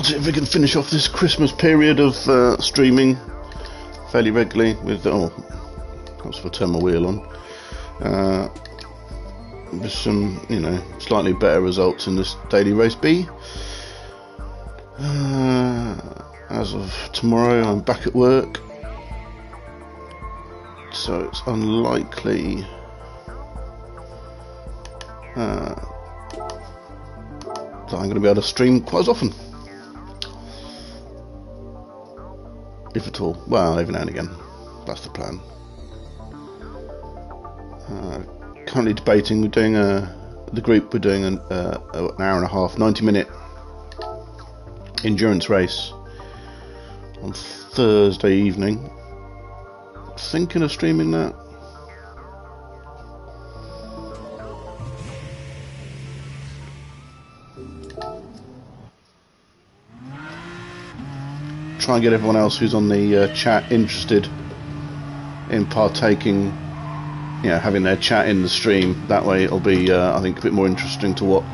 see if we can finish off this Christmas period of streaming fairly regularly with, that's if I turn my wheel on, with some, slightly better results in this daily race B. As of tomorrow, I'm back at work, so it's unlikely that I'm going to be able to stream quite as often, if at all. Well, every now and again. That's the plan. Currently debating. We're doing the group. We're doing an hour and a half, 90-minute endurance race on Thursday evening. Thinking of streaming that. Try and get everyone else who's on the chat interested in partaking, having their chat in the stream. That way it'll be, I think, a bit more interesting to watch.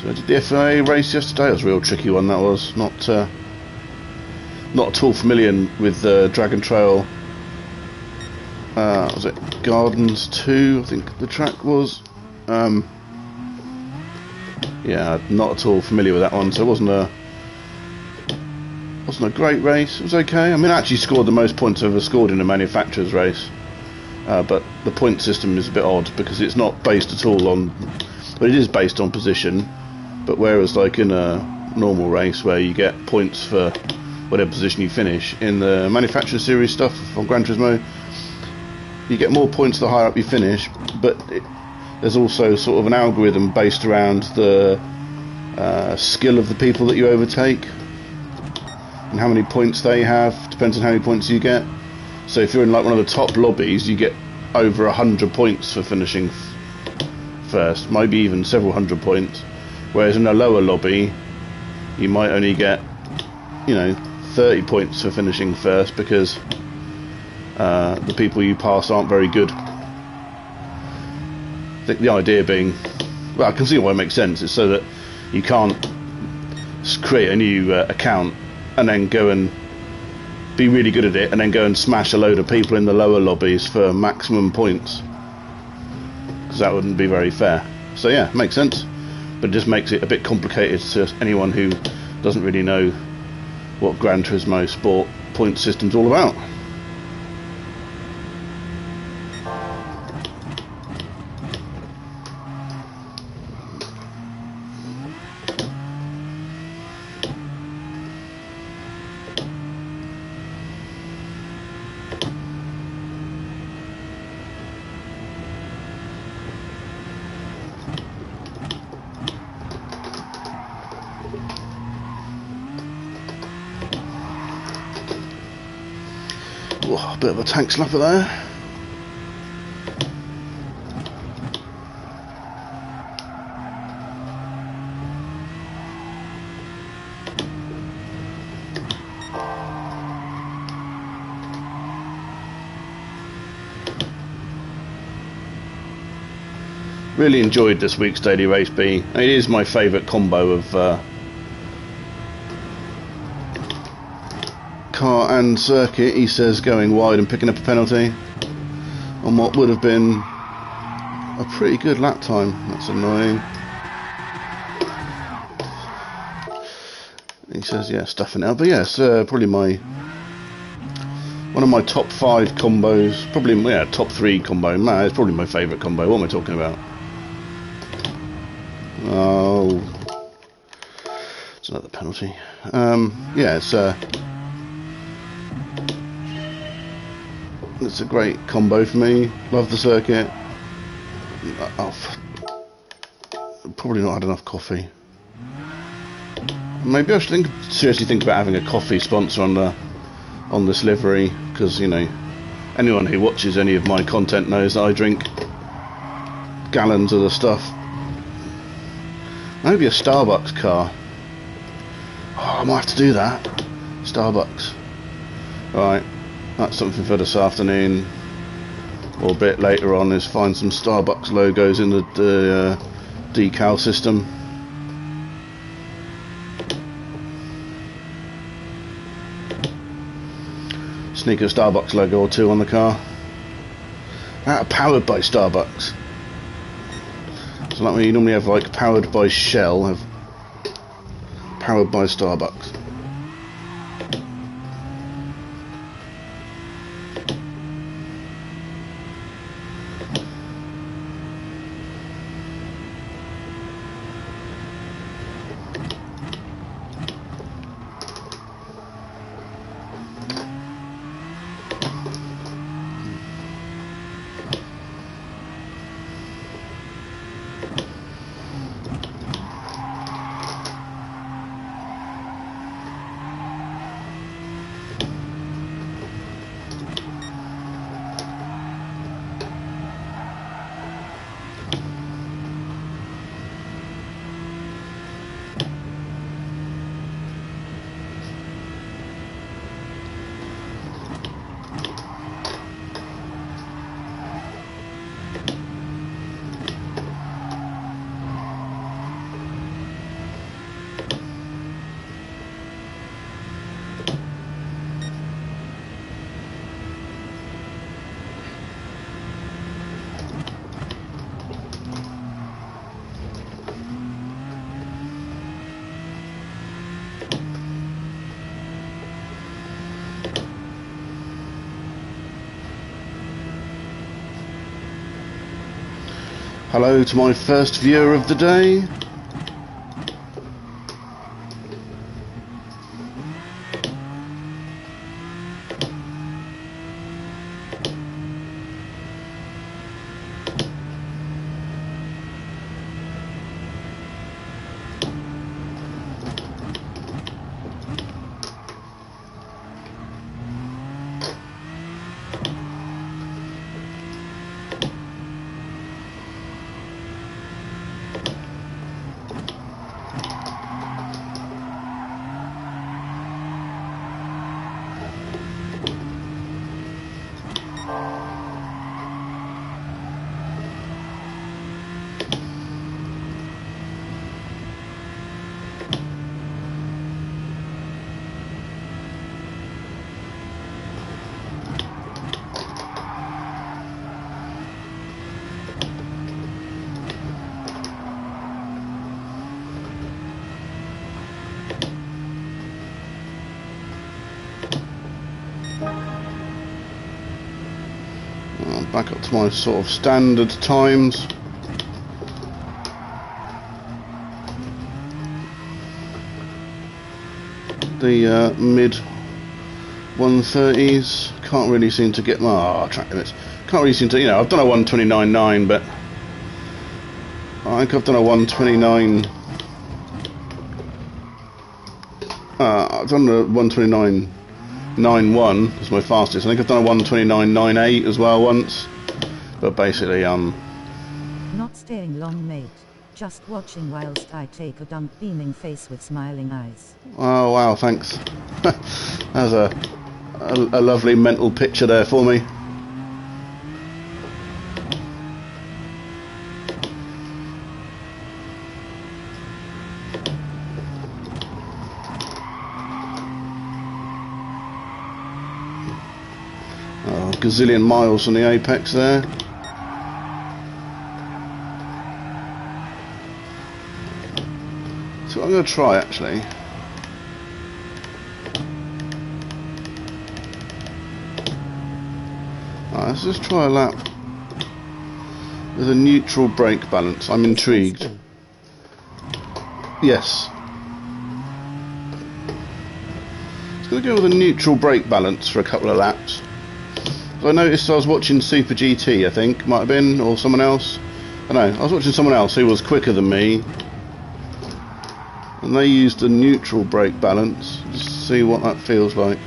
So I did the FIA race yesterday. It was a real tricky one, that was. Not at all familiar with Dragon Trail. Was it Gardens 2, I think the track was. Yeah, not at all familiar with that one, so it wasn't a great race. It was okay. I mean, I actually scored the most points I've ever scored in a manufacturer's race. But the point system is a bit odd because it's not based at all on... But it is based on position. But whereas like in a normal race where you get points for whatever position you finish, in the manufacturer series stuff on Gran Turismo, you get more points the higher up you finish, but there's also sort of an algorithm based around the skill of the people that you overtake and how many points they have. Depends on how many points you get. So if you're in like one of the top lobbies, you get over 100 points for finishing first, maybe even several hundred points. Whereas in a lower lobby, you might only get, 30 points for finishing first because the people you pass aren't very good. I think the idea being, well, I can see why it makes sense. It's so that you can't create a new account and then go and be really good at it and then go and smash a load of people in the lower lobbies for maximum points, because that wouldn't be very fair. So yeah, makes sense. But it just makes it a bit complicated to anyone who doesn't really know what Gran Turismo Sport point system's all about. Oh, a bit of a tank slapper there. Really enjoyed this week's Daily Race B. It is my favourite combo of car and circuit. He says going wide and picking up a penalty on what would have been a pretty good lap time. That's annoying. He says, yeah, stuffing it out. But yes, probably one of my top 5 combos. Probably, yeah, top 3 combo. Man, it's probably my favourite combo. What am I talking about? Oh, it's another penalty. Yeah, it's a great combo for me. Love the circuit. I've probably not had enough coffee. Maybe I should seriously think about having a coffee sponsor on this livery, because anyone who watches any of my content knows that I drink gallons of the stuff. Maybe a Starbucks car. Oh, I might have to do that. Starbucks. Right, that's something for this afternoon. Or a bit later on is find some Starbucks logos in the decal system. Sneak a Starbucks logo or two on the car. Powered by Starbucks. So like when you normally have like powered by Shell, have powered by Starbucks. Hello to my first viewer of the day. Back up to my sort of standard times. The mid 130s. Can't really seem to get my track limits. Can't really seem to, you know, I've done a 129.9, but I think I've done a 129. I've done a 129.91 as my fastest. I think I've done a 129.98 as well once. But basically, Not staying long, mate. Just watching whilst I take a dump, beaming face with smiling eyes. Oh wow, thanks. That's a lovely mental picture there for me. Oh, gazillion miles from the apex there. So what I'm going to try actually. Right, let's just try a lap with a neutral brake balance. I'm intrigued. Yes. It's going to go with a neutral brake balance for a couple of laps. So I noticed I was watching Super GT, I think, might have been, or someone else. I don't know, I was watching someone else who was quicker than me. And they used a neutral brake balance. Just to see what that feels like.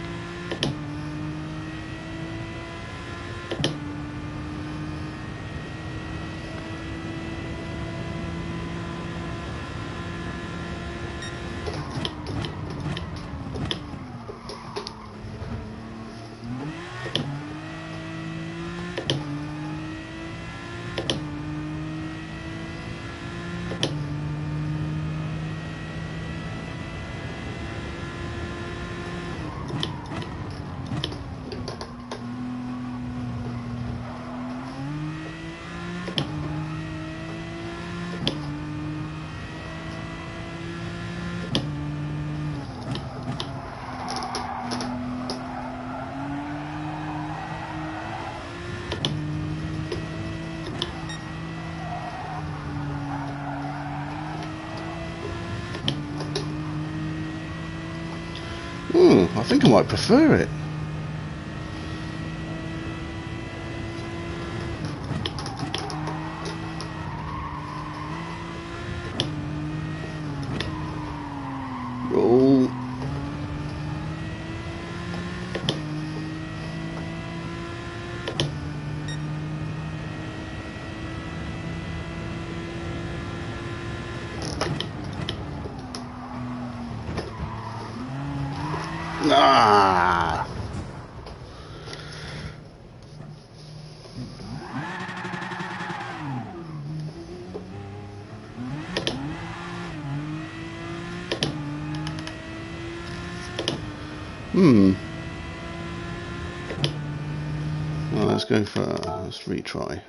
think I might prefer it. Roll. Ah. Well, let's go for let's retry.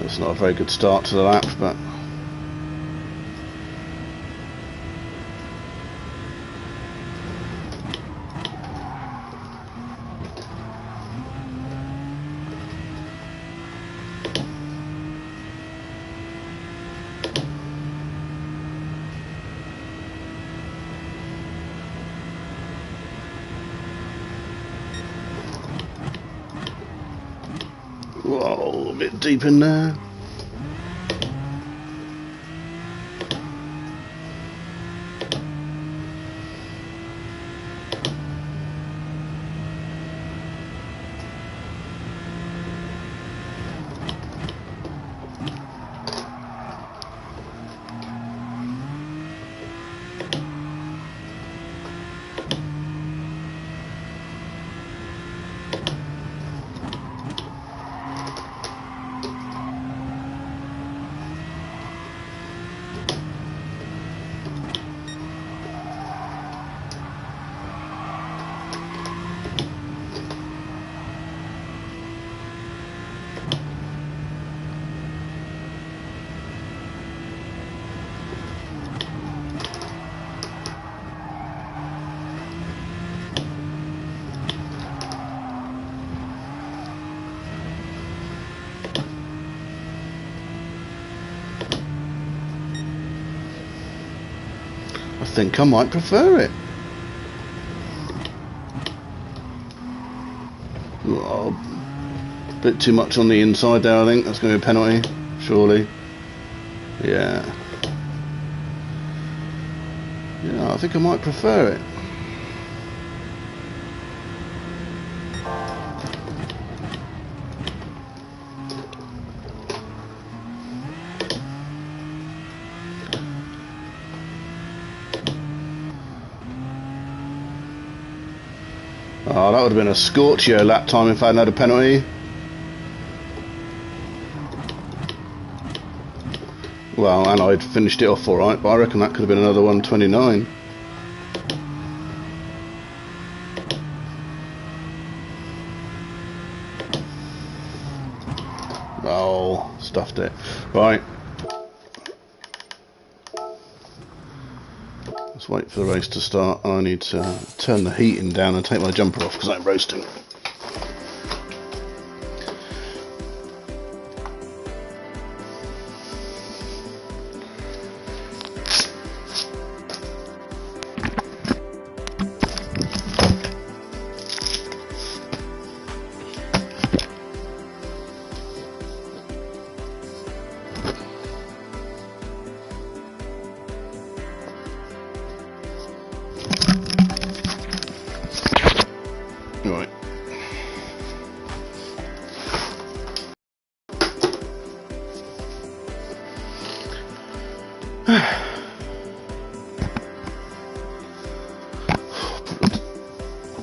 It's not a very good start to the lap, but whoa, a bit deep in there. I think I might prefer it. Oh, a bit too much on the inside there, I think. That's going to be a penalty, surely. Yeah. Yeah, I think I might prefer it. Oh, that would have been a scorcher lap time if I hadn't had a penalty. Well, and I'd finished it off alright, but I reckon that could have been another 129. Oh, stuffed it. Right. Let's wait for the race to start. I need to turn the heating down and take my jumper off because I'm roasting. Right.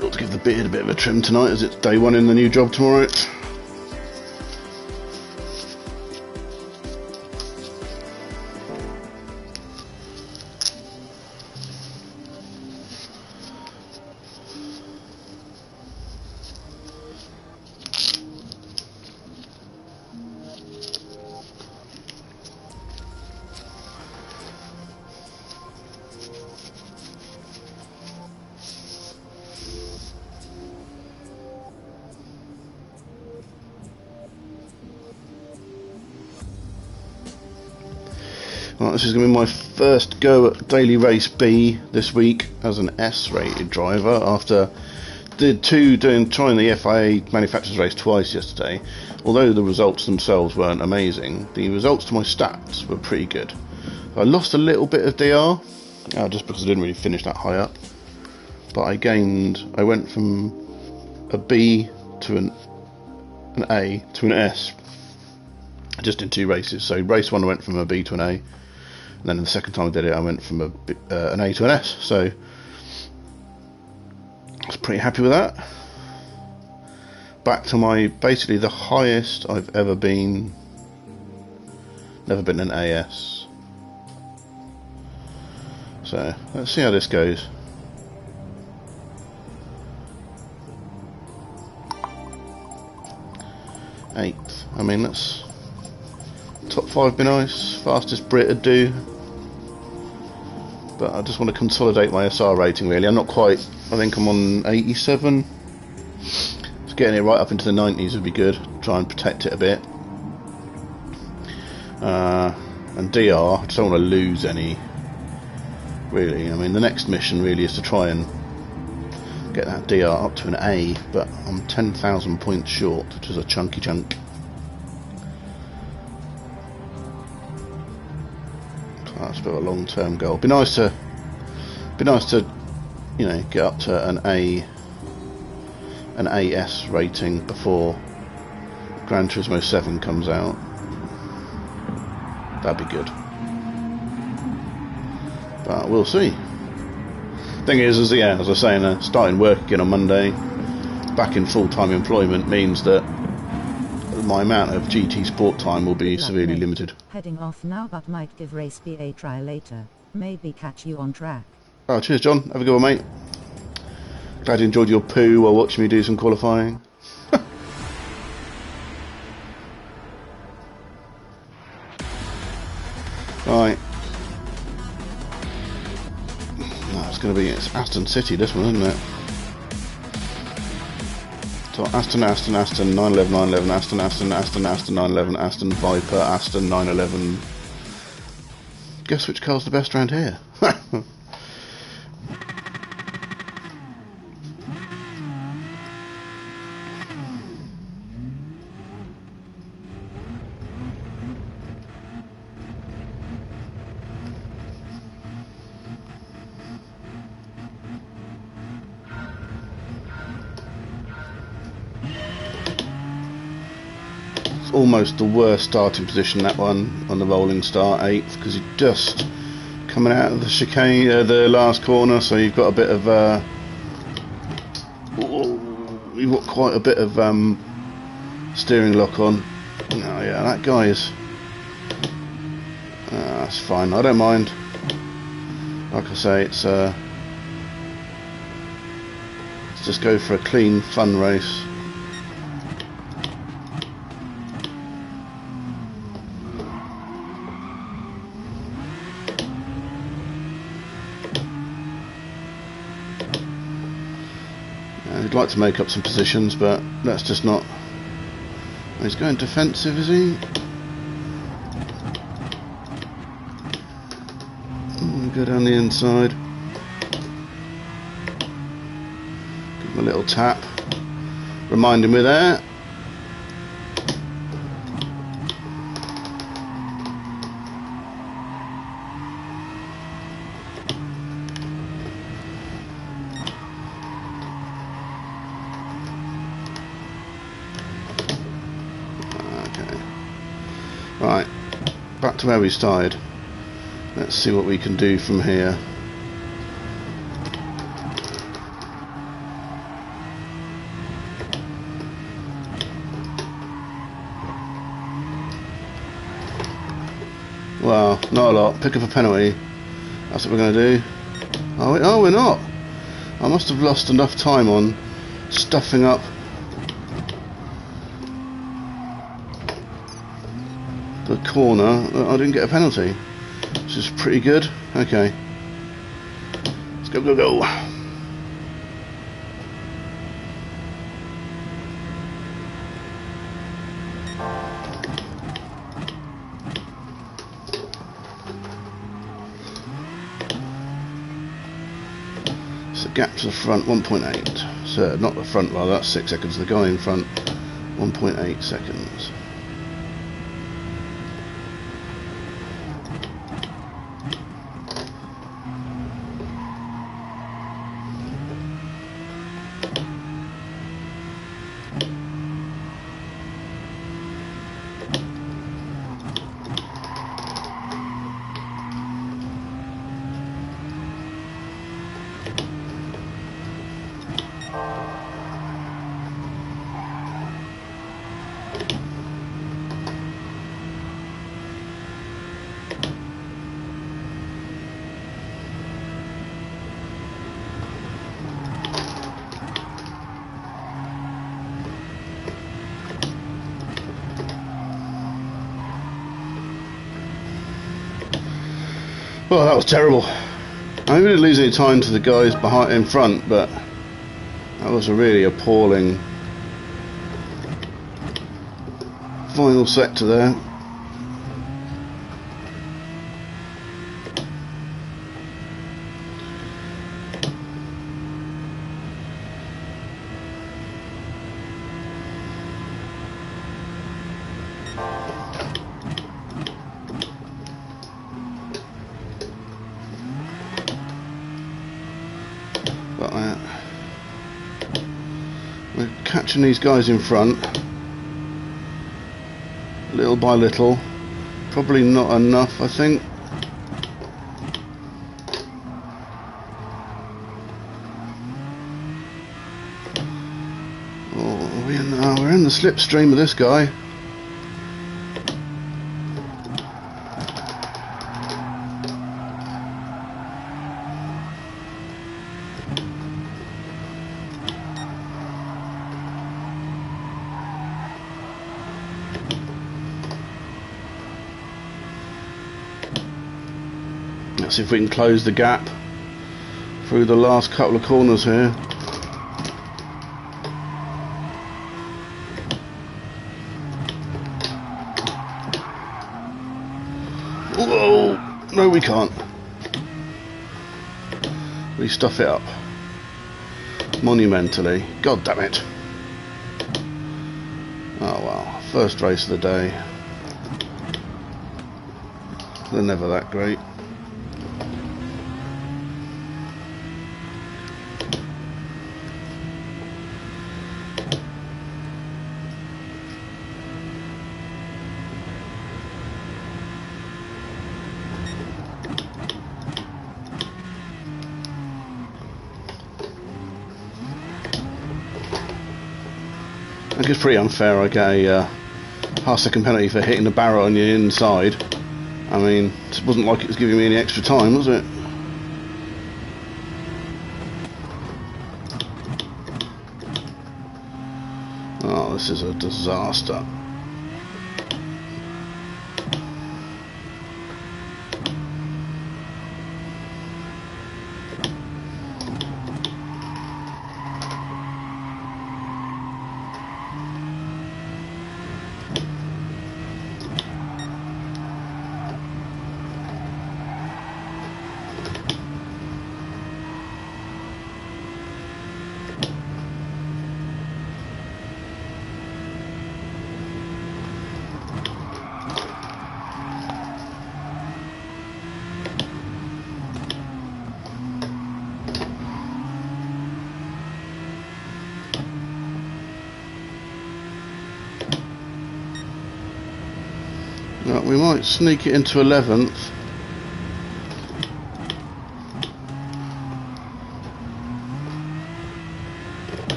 Got to give the beard a bit of a trim tonight as it's day one in the new job tomorrow. Right, this is going to be my first go at Daily Race B this week as an S-rated driver after trying the FIA manufacturers race twice yesterday. Although the results themselves weren't amazing, the results to my stats were pretty good. I lost a little bit of DR, just because I didn't really finish that high up, but I went from a B to an A to an S just in 2 races. So race 1 I went from a B to an A, and then the second time I did it I went from an A to an S. So I was pretty happy with that. Back to basically the highest I've ever been. Never been an AS. So let's see how this goes. 8th. I mean, that's top 5 be nice. Fastest Brit would do. But I just want to consolidate my SR rating really. I'm not quite. I think I'm on 87. So getting it right up into the 90s would be good. Try and protect it a bit. And DR, I just don't want to lose any. Really, I mean, the next mission really is to try and get that DR up to an A, but I'm 10,000 points short, which is a chunky chunk. So that's a bit of a long-term goal. Be nice to, you know, get up to an AS rating before Gran Turismo 7 comes out. That'd be good. But we'll see. Thing is as I was saying, starting work again on Monday, back in full-time employment means that my amount of GT Sport time will be severely limited. Heading off now, but might give Race B a try later. Maybe catch you on track. Oh, cheers, John. Have a good one, mate. Glad you enjoyed your poo while watching me do some qualifying. Right. It's Aston City, this one, isn't it? So Aston, 911, 911, Aston, 911, Aston Viper, Aston 911. Guess which car's the best around here? Almost the worst starting position, that one, on the rolling start, 8th, because you're just coming out of the chicane, the last corner, so you've got a bit of you've got quite a bit of steering lock on. Oh yeah, that guy is that's fine, I don't mind. Like I say, it's let's just go for a clean, fun race. He'd like to make up some positions, but that's just not. He's going defensive, is he? Go down the inside. Give him a little tap. Remind him we're there. Right, back to where we started. Let's see what we can do from here. Well, not a lot. Pick up a penalty. That's what we're going to do. Oh, we're not. I must have lost enough time on stuffing up the corner. I didn't get a penalty, which is pretty good. Okay, let's go. Gap to the front, 1.8. So not the front, well, that's 6 seconds. The guy in front, 1.8 seconds. Well, that was terrible. I didn't lose any time to the guys behind in front, but that was a really appalling final sector there. We're catching these guys in front little by little, probably not enough, I think. Oh, we're in the slipstream of this guy. Let's see if we can close the gap through the last couple of corners here. Whoa! No, we can't. We stuff it up monumentally. God damn it. Oh well, first race of the day. They're never that great. I think it's pretty unfair. I get a half-second penalty for hitting the barrel on the inside. I mean, it wasn't like it was giving me any extra time, was it? Oh, this is a disaster. Right, we might sneak it into 11th.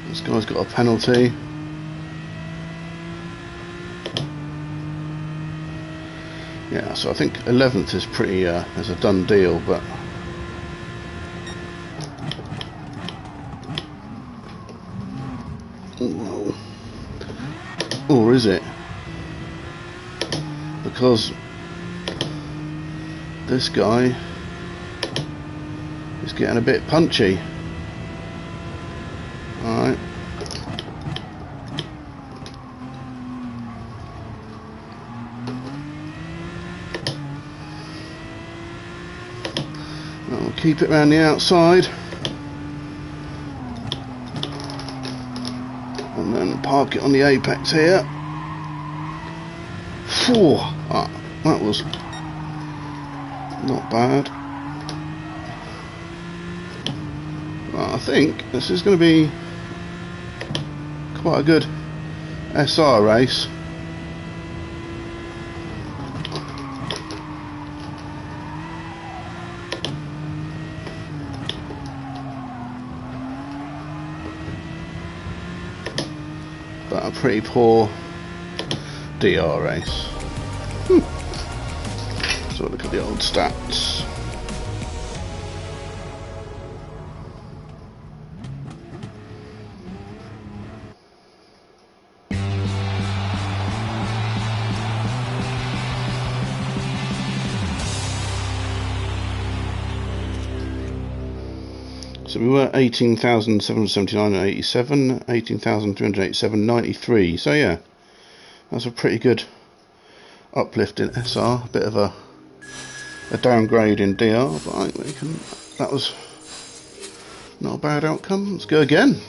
This guy's got a penalty. Yeah, so I think 11th is pretty is a done deal, but whoa. Or is it? Because this guy is getting a bit punchy. Alright. We'll keep it around the outside. and then park it on the apex here. Phew, that was not bad. I think this is going to be quite a good SR race. But a pretty poor DR race. So look at the old stats. So we were 18,779 at 87, 18,387, 93. So yeah, that's a pretty good uplift in SR. A bit of a downgrade in DR, but I think that was not a bad outcome. Let's go again.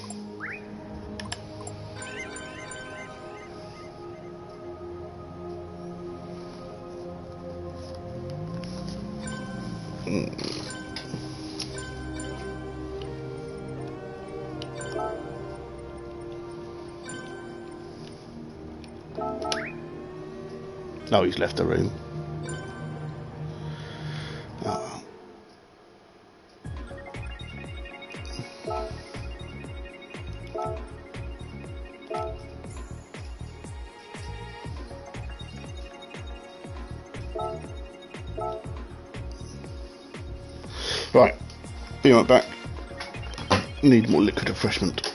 Oh, he's left the room. Oh. Right, be right back. Need more liquid refreshment.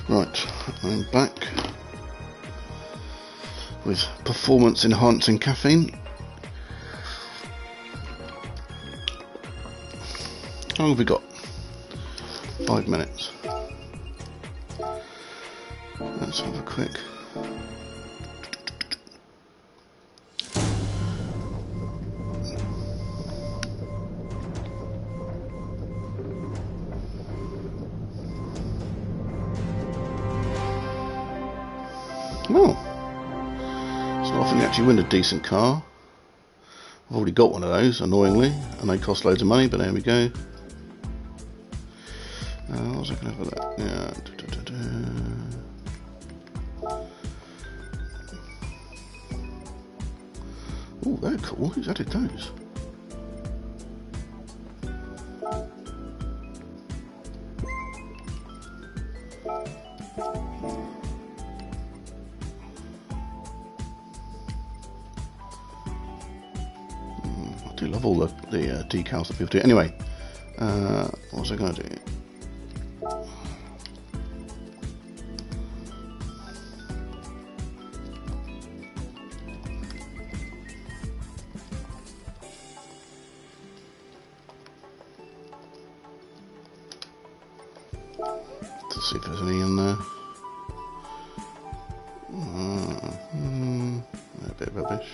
Right, I'm back with performance enhancing caffeine. How long have we got? 5 minutes. Let's have a quick. Oh, it's not often you actually win a decent car I've already got one of those, annoyingly, and they cost loads of money, but there we go. What was I going to have for that? Yeah. Oh, they're cool. Who's added those? I do love all the decals that people do. Anyway, what was I going to do? Let's see if there's any in there. A bit rubbish.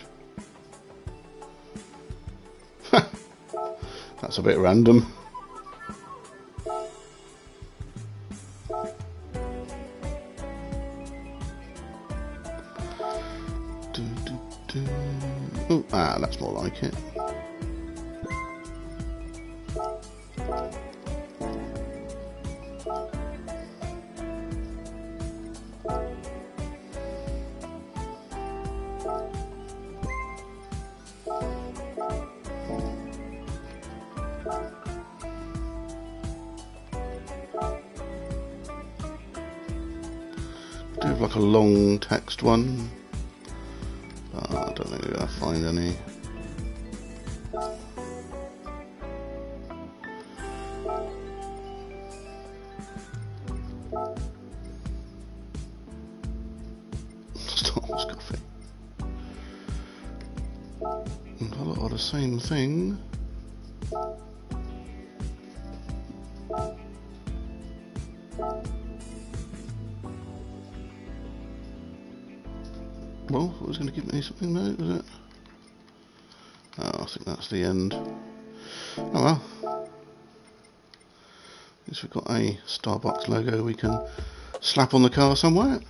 That's a bit random. Ooh, that's more like it. Do have like a long text one. I don't think we're going to find any. Star Wars coffee. And a lot of the same thing. Well, it was going to give me something there, was it? Oh, I think that's the end. Oh well. At least we've got a Starbucks logo we can slap on the car somewhere.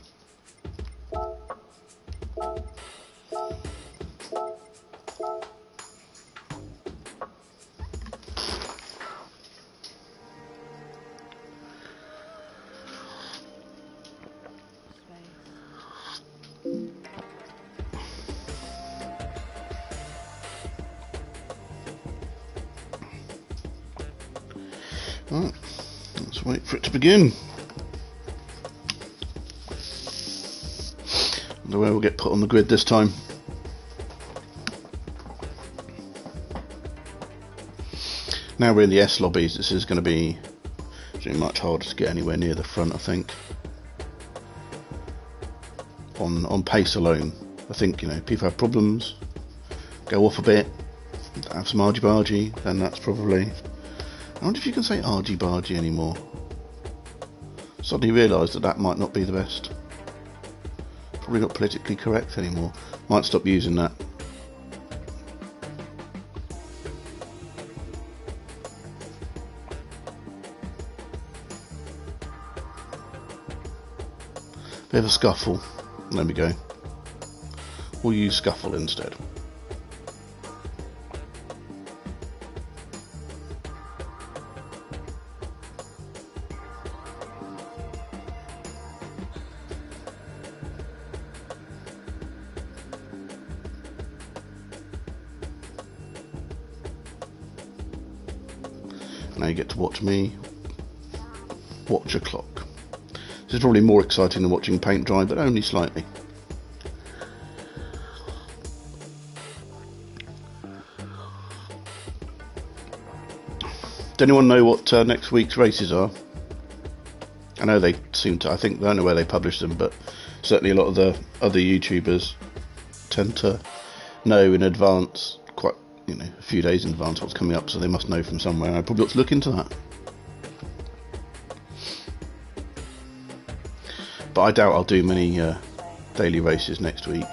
Right, let's wait for it to begin. I wonder where we'll get put on the grid this time. Now we're in the S lobbies, this is going to be much harder to get anywhere near the front, I think. On pace alone, I think, you know, people have problems, go off a bit, have some argy-bargy, then that's probably... I wonder if you can say argy-bargy anymore. Suddenly realised that that might not be the best. Probably not politically correct anymore. Might stop using that. Bit of a scuffle. There we go. We'll use scuffle instead. Now you get to watch me watch a clock. This is probably more exciting than watching paint dry, but only slightly. Does anyone know what next week's races are? I know they seem to, I don't know where they publish them, but certainly a lot of the other YouTubers tend to know in advance, quite, you know, a few days in advance what's coming up, so they must know from somewhere. I probably ought to look into that. But I doubt I'll do many daily races next week,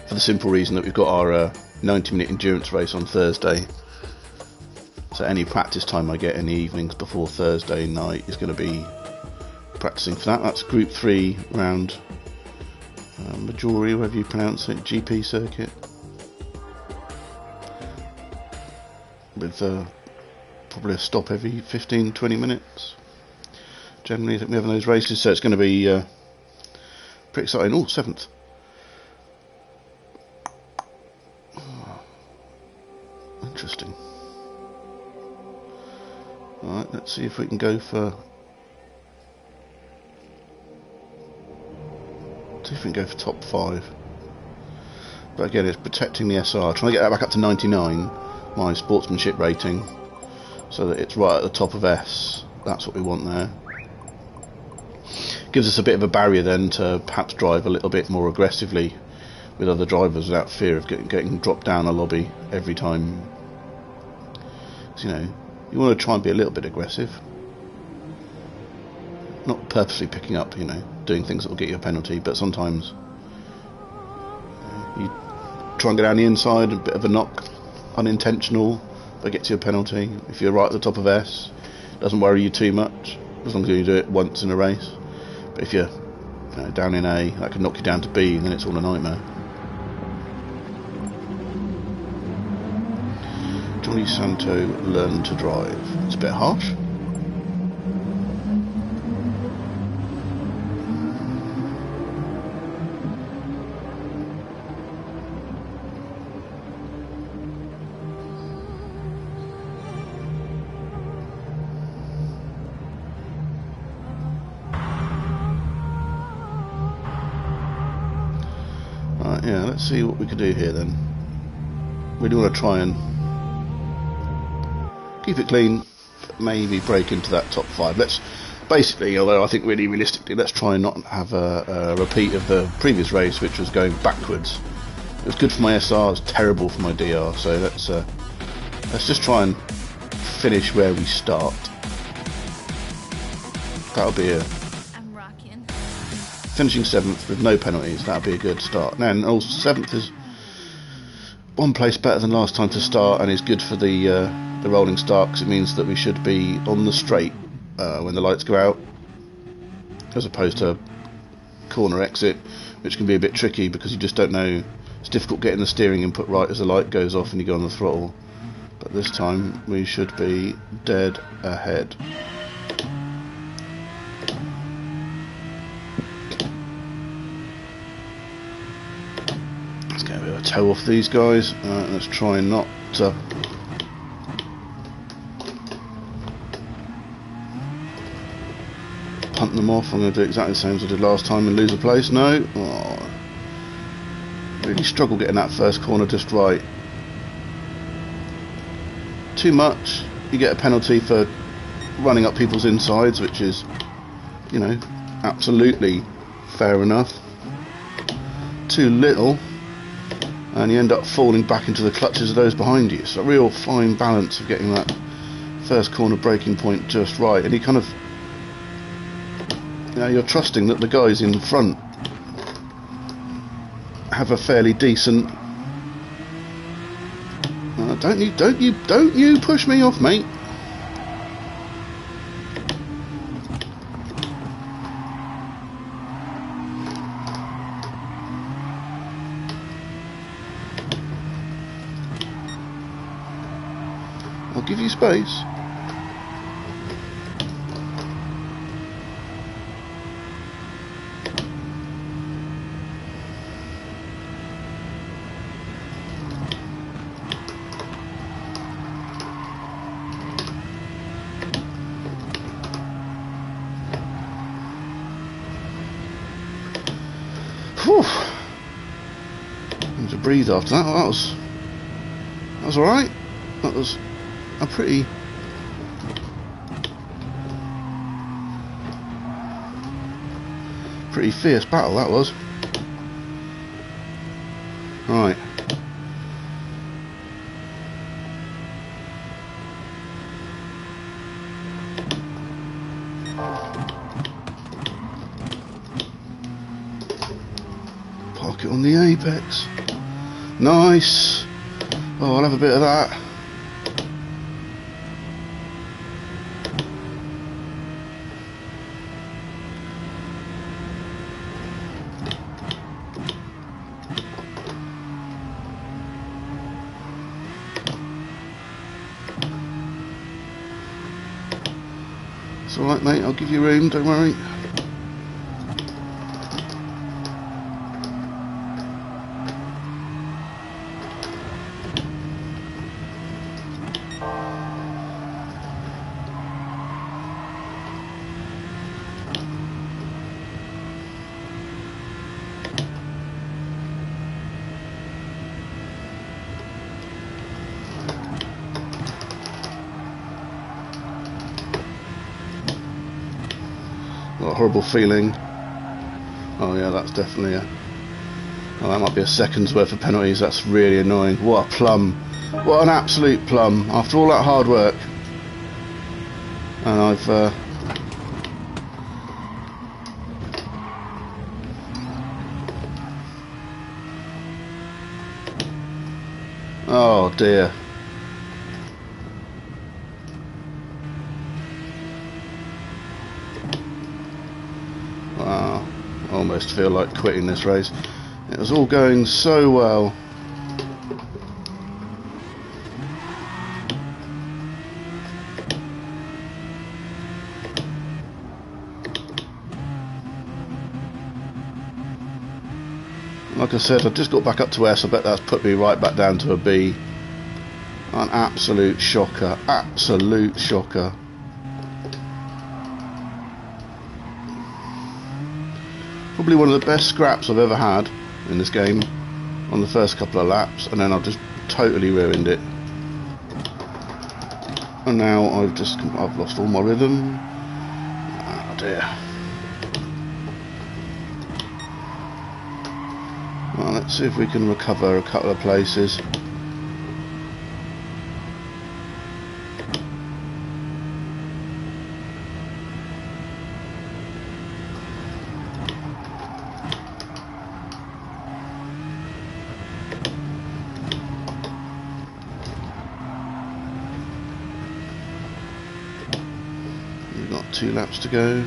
for the simple reason that we've got our 90-minute endurance race on Thursday. So any practice time I get in the evenings before Thursday night is going to be practicing for that. That's Group 3 round Majori, whatever you pronounce it, GP circuit. with probably a stop every 15-20 minutes. Generally, I think we're having those races, so it's going to be pretty exciting. Oh, 7th. Interesting. Alright, let's see if we can go for... top 5. But again, it's protecting the SR. Trying to get that back up to 99, my sportsmanship rating, so that it's right at the top of S. That's what we want there. Gives us a bit of a barrier then to perhaps drive a little bit more aggressively with other drivers without fear of getting dropped down a lobby every time. So, you know, you want to try and be a little bit aggressive. Not purposely picking up, you know, doing things that will get you a penalty, but sometimes you try and go down the inside, a bit of a knock, unintentional, but gets you a penalty. If you're right at the top of S, it doesn't worry you too much, as long as you do it once in a race. But if you're, you know, down in A, that can knock you down to B, and then it's all a nightmare. Johnny Santo learn to drive. It's a bit harsh. Yeah, let's see what we can do here then. We do want to try and keep it clean, maybe break into that top 5. Let's basically, although I think really realistically, let's try and not have a repeat of the previous race, which was going backwards. It was good for my SR, it was terrible for my DR, so let's just try and finish where we start. That'll be a... Finishing 7th with no penalties, that'll be a good start. And then also 7th is one place better than last time to start, and is good for the rolling start, because it means that we should be on the straight when the lights go out, as opposed to corner exit, which can be a bit tricky because you just don't know. It's difficult getting the steering input right as the light goes off and you go on the throttle. But this time we should be dead ahead. Let's get a bit of a toe off these guys. Let's try not to punt them off. I'm going to do exactly the same as I did last time and lose a place. No. Oh, really struggle getting that first corner just right. Too much, you get a penalty for running up people's insides, which is, you know, absolutely fair enough. Too little, and you end up falling back into the clutches of those behind you. It's a real fine balance of getting that first corner braking point just right, and you kind of, you know, you're trusting that the guys in front have a fairly decent. Don't you push me off, mate. I'll give you space. Whew. Need to breathe after that. That was alright. That was a pretty fierce battle, that was. Right. Park it on the apex. Nice. Oh, I'll have a bit of that. It's alright, mate, I'll give you room, don't worry. What a horrible feeling. Oh yeah, that's definitely a... Oh, that might be a second's worth of penalties. That's really annoying. What a plum. What an absolute plum. After all that hard work. And I've... Oh dear. Wow. I almost feel like quitting this race. It was all going so well. Like I said, I just got back up to S. I bet that's put me right back down to a B. An absolute shocker. Absolute shocker. Probably one of the best scraps I've ever had in this game on the first couple of laps, and then I've just totally ruined it. And now I've lost all my rhythm. Oh dear. Well, let's see if we can recover a couple of places. We've got 2 laps to go.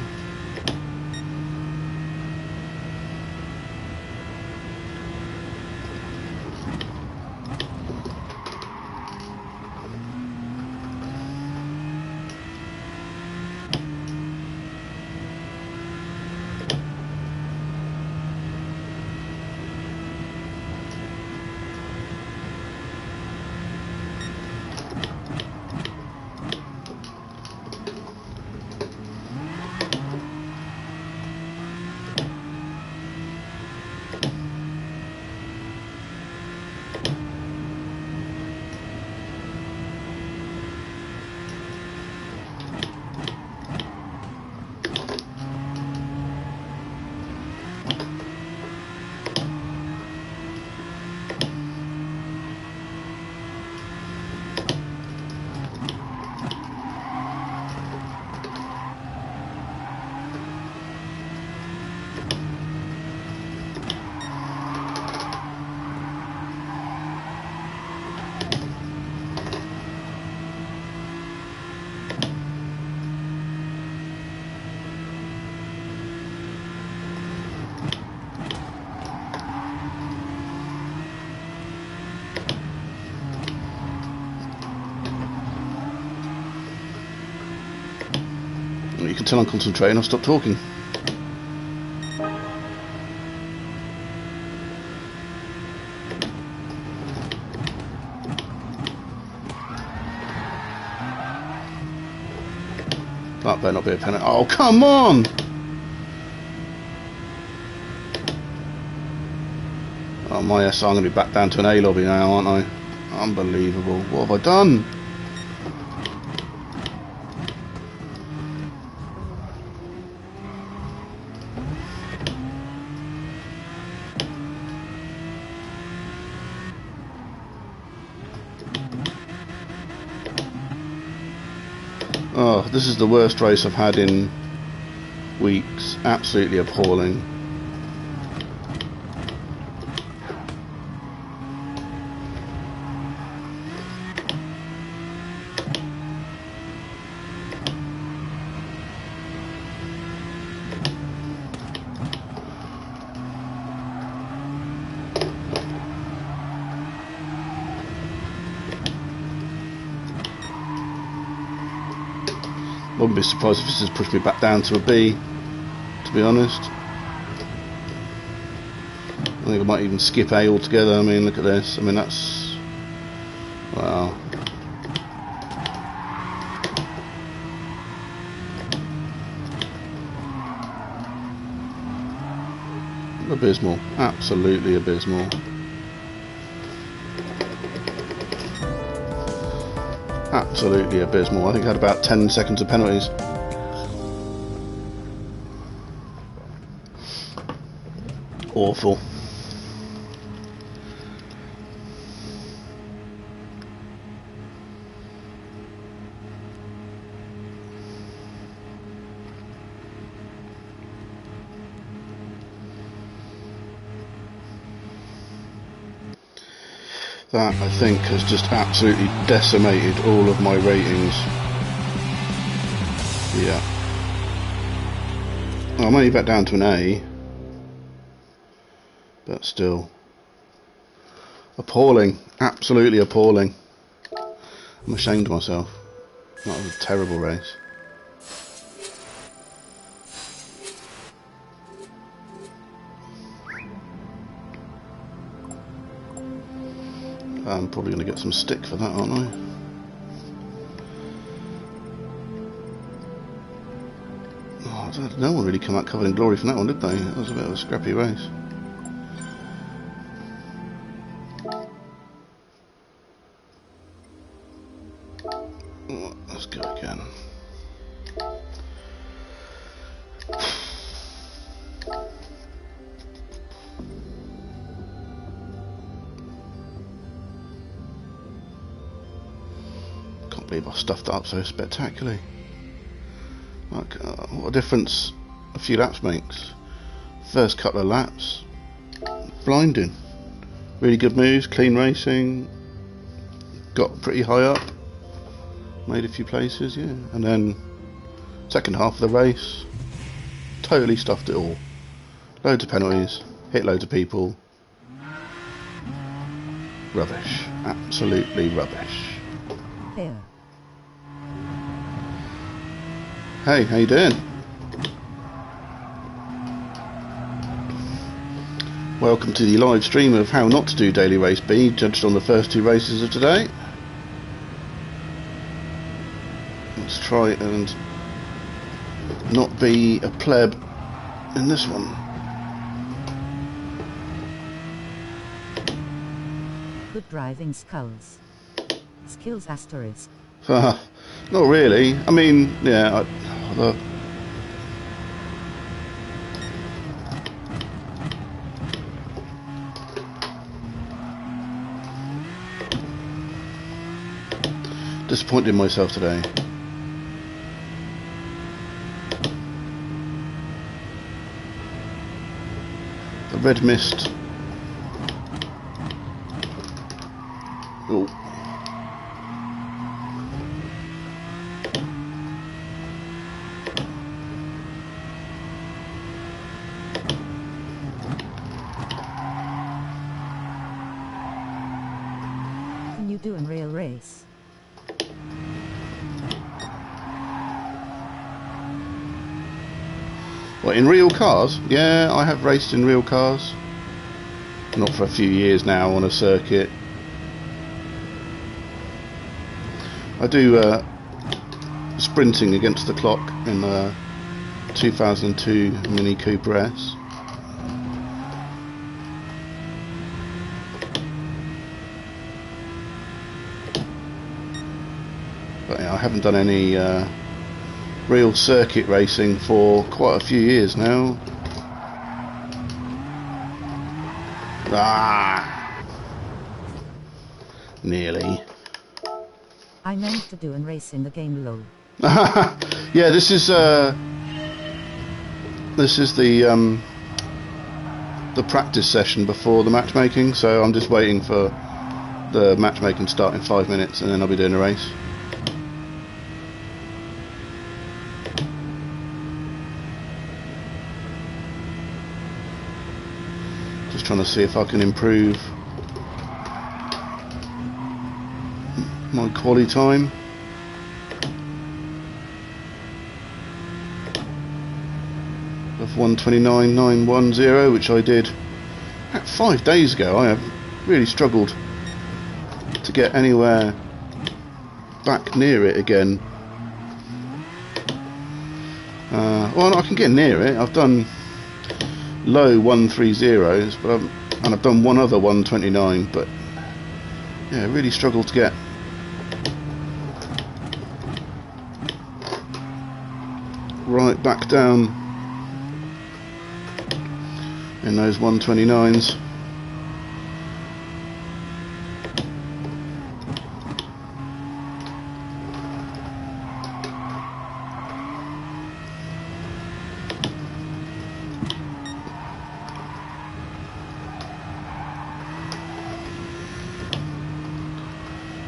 You can tell I'm concentrating, I'll stop talking. That better not be a penalty. Oh, come on! Oh, my yes, I'm going to be back down to an A lobby now, aren't I? Unbelievable. What have I done? Oh, this is the worst race I've had in weeks. Absolutely appalling. Wouldn't be surprised if this has pushed me back down to a B, to be honest. I think I might even skip A altogether. I mean, look at this. I mean, that's... wow. Abysmal. Absolutely abysmal. Absolutely abysmal. I think I had about 10 seconds of penalties. Awful. That, I think, has just absolutely decimated all of my ratings. Yeah. Well, I'm only back down to an A. But still. Appalling. Absolutely appalling. I'm ashamed of myself. That was a terrible race. I'm probably going to get some stick for that, aren't I? Oh, no one really come out covered in glory from that one, did they? That was a bit of a scrappy race. Oh, let's go again. I believe I stuffed it up so spectacularly. Like, what a difference a few laps makes. First couple of laps, blinding. Really good moves, clean racing, got pretty high up, made a few places, yeah. And then second half of the race, totally stuffed it all. Loads of penalties, hit loads of people. Rubbish, absolutely rubbish. Here. Hey, how you doing? Welcome to the live stream of How Not to Do Daily Race B, judged on the first two races of today. Let's try and not be a pleb in this one. Good driving skulls. Skills asterisk. Not really. I mean, yeah. Disappointed in myself today. The red mist. Oh. Can you do in real race? What, in real cars? Yeah, I have raced in real cars. Not for a few years now on a circuit. I do sprinting against the clock in the 2002 Mini Cooper S. But yeah, I haven't done any real circuit racing for quite a few years now. Ah, nearly. I meant to do and race in the game lol. Yeah, this is the practice session before the matchmaking, so I'm just waiting for the matchmaking to start in 5 minutes, and then I'll be doing a race. Just trying to see if I can improve my quali time. of 1:29.910, which I did 5 days ago. I have really struggled to get anywhere back near it again. Well, I can get near it. I've done low 130s, but I've done one other 1:29, but yeah, really struggled to get right back down in those 1:29s.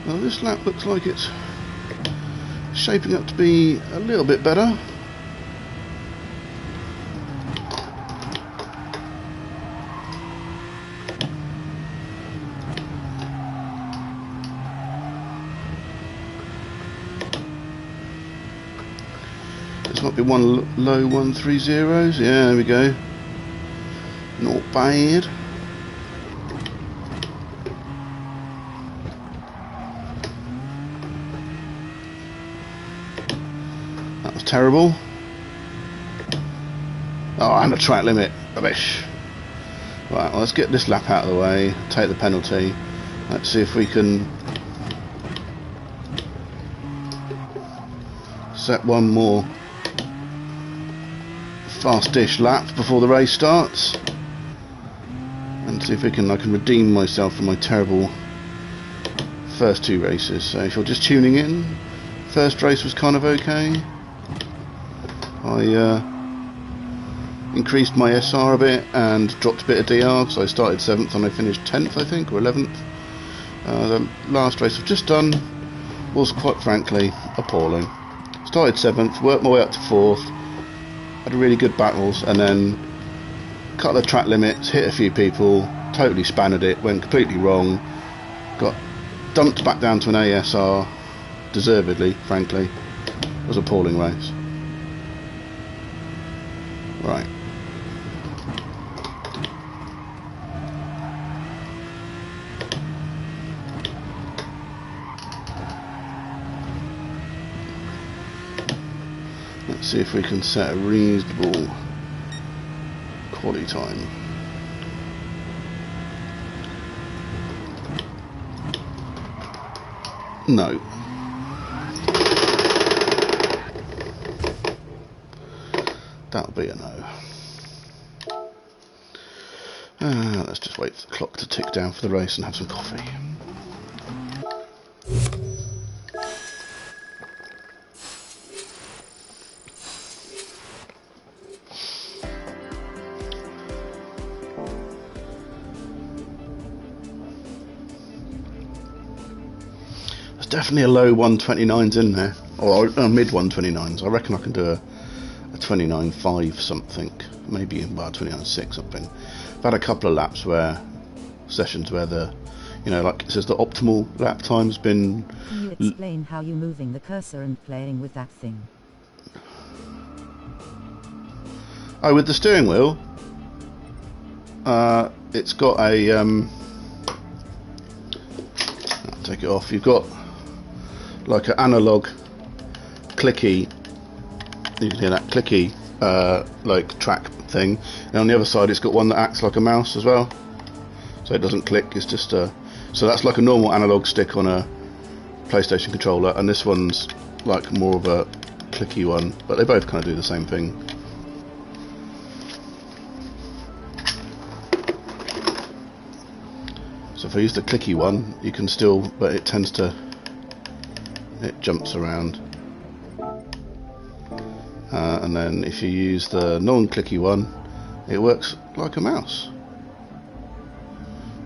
Well, this lap looks like it's shaping up to be a little bit better. This might be one low 130s. Yeah, there we go. Not bad. That was terrible. Oh, and a track limit. Rubbish. Right, well, let's get this lap out of the way. Take the penalty. Let's see if we can set one more fast-ish lap before the race starts, and see if I can redeem myself from my terrible first 2 races. So if you're just tuning in, first race was kind of okay. I increased my SR a bit and dropped a bit of DR, so I started 7th and I finished 10th, I think, or 11th. The last race I've just done was, quite frankly, appalling. Started 7th, worked my way up to 4th, had really good battles, and then cut the track limits, hit a few people, totally spanned it, went completely wrong, got dumped back down to an ASR, deservedly, frankly. It was an appalling race. Right. Let's see if we can set a reasonable quality time. No. That'll be a no. Let's just wait for the clock to tick down for the race and have some coffee. There's definitely a low 129s in there, or mid 129s. I reckon I can do a 29.5 something, maybe about 29.6 something. I've had a couple of laps sessions where the, like it says the optimal lap time's been. Can you explain how you're moving the cursor and playing with that thing? Oh, with the steering wheel, it's got a. I'll take it off. You've got like an analog clicky. You can hear that clicky like track thing, and on the other side it's got one that acts like a mouse as well, so it doesn't click. It's just so that's like a normal analog stick on a PlayStation controller, and this one's like more of a clicky one, but they both kind of do the same thing. So if I use the clicky one, you can still, but it jumps around. And then if you use the non-clicky one, it works like a mouse.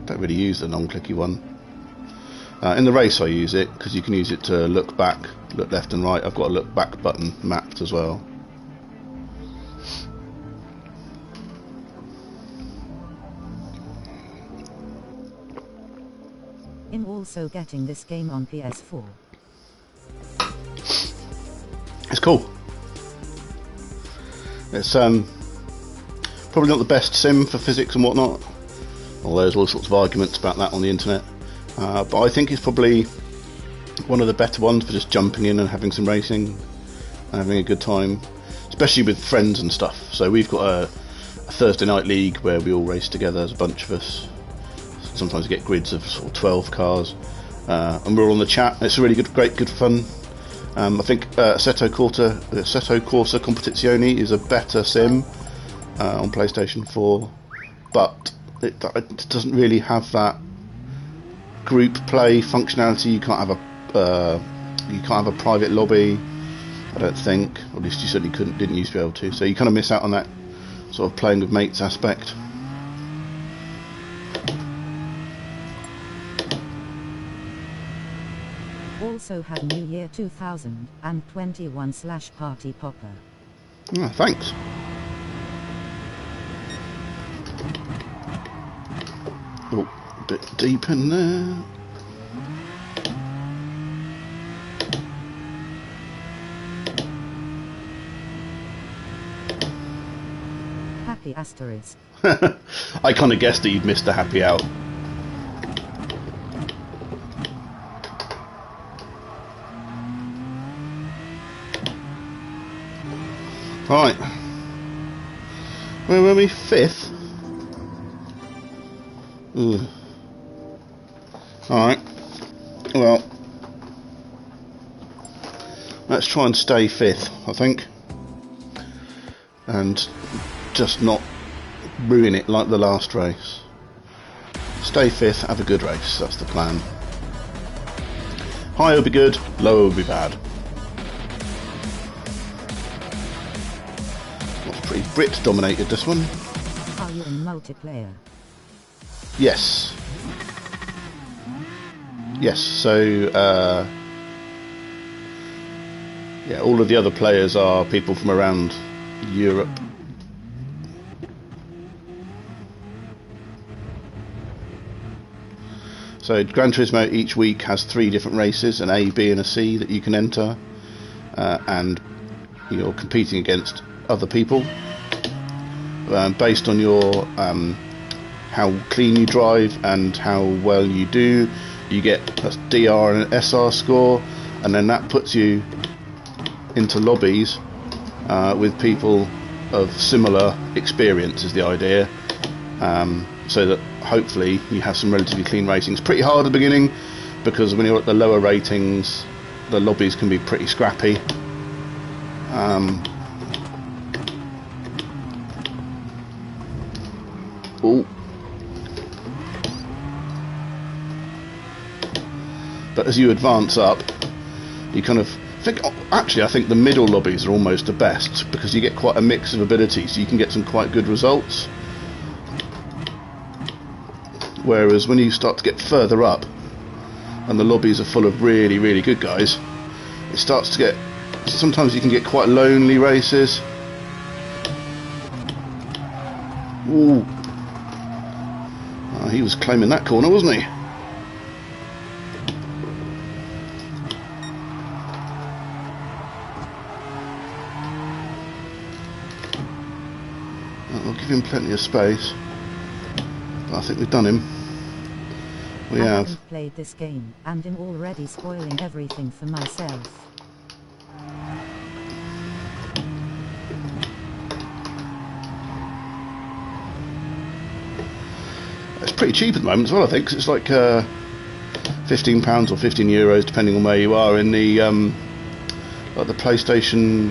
Don't really use the non-clicky one. In the race I use it because you can use it to look back, look left and right. I've got a look back button mapped as well. I'm also getting this game on PS4. It's cool. It's Probably not the best sim for physics and whatnot, although there's all sorts of arguments about that on the internet. But I think it's probably one of the better ones for just jumping in and having some racing and having a good time, especially with friends and stuff. So we've got a Thursday night league where we all race together as a bunch of us. Sometimes we get grids of sort of 12 cars, and we're all on the chat. It's a really good fun. I think Assetto Corsa Competizione is a better sim on PlayStation 4, but it doesn't really have that group play functionality. You can't have a private lobby, I don't think, or at least you certainly didn't used to be able to. So you kind of miss out on that sort of playing with mates aspect. Also had New Year 2021/Party Popper. Oh, thanks. Oh, a bit deep in there. Happy asterisk. I kind of guessed that you'd missed the happy out. Right. Where were we? 5th? Ooh. Alright. Well, let's try and stay 5th, I think. And just not ruin it like the last race. Stay 5th, have a good race, that's the plan. Higher will be good, lower will be bad. Pretty Brit dominated this one. Are you in multiplayer? Yes. Yes, so yeah, all of the other players are people from around Europe. So Gran Turismo each week has 3 different races, an A, B and a C that you can enter, and you're competing against other people based on your how clean you drive and how well you do. You get a DR and an SR score, and then that puts you into lobbies with people of similar experience is the idea, so that hopefully you have some relatively clean ratings. Pretty hard at the beginning because when you're at the lower ratings the lobbies can be pretty scrappy. Ooh. But as you advance up, you kind of think. Actually, I think the middle lobbies are almost the best because you get quite a mix of abilities, so you can get some quite good results. Whereas when you start to get further up, and the lobbies are full of really, really good guys, it starts to get. Sometimes you can get quite lonely races. Ooh. Oh, he was claiming that corner, wasn't he? I'll give him plenty of space, but I think we've done him. We I have. haven't played this game, and I'm already spoiling everything for myself. It's pretty cheap at the moment as well, I think, 'cause it's like £15 or €15, depending on where you are in the like the PlayStation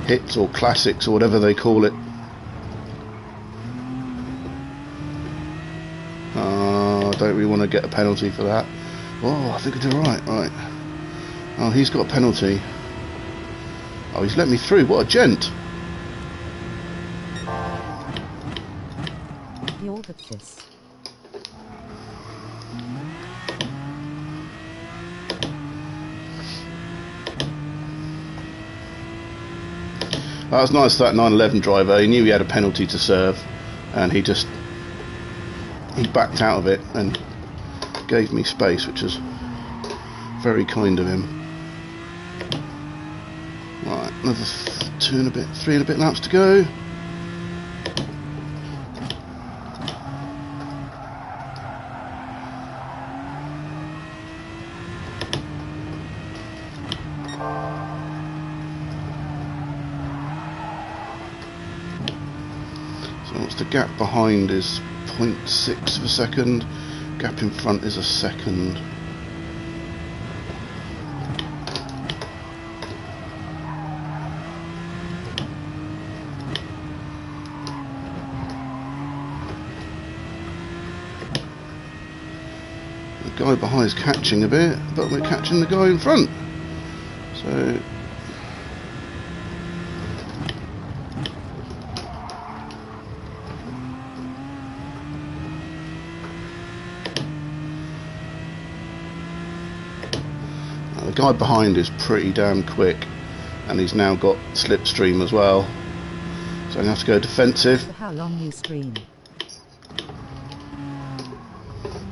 Hits or Classics or whatever they call it. I don't really want to get a penalty for that. Oh, I think I did right. Right. Oh, he's got a penalty. Oh, he's let me through. What a gent. He ordered this. That was nice, that 911 driver. He knew he had a penalty to serve, and he backed out of it and gave me space, which was very kind of him. Right, another 3 and a bit laps to go. What's the gap behind is 0.6 of a second. Gap in front is a second. The guy behind is catching a bit, but we're catching the guy in front. So the guy behind is pretty damn quick, and he's now got slipstream as well. So I'm going to have to go defensive. For how long you stream?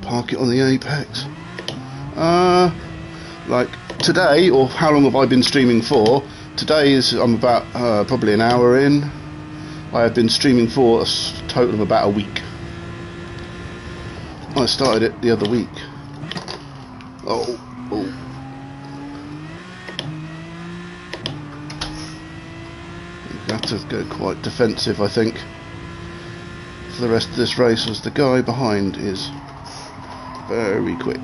Park it on the apex. Like today, or how long have I been streaming for? Today is I'm about probably an hour in. I have been streaming for a total of about a week. I started it the other week. Oh. You have to go quite defensive, I think, for the rest of this race, as the guy behind is very quick.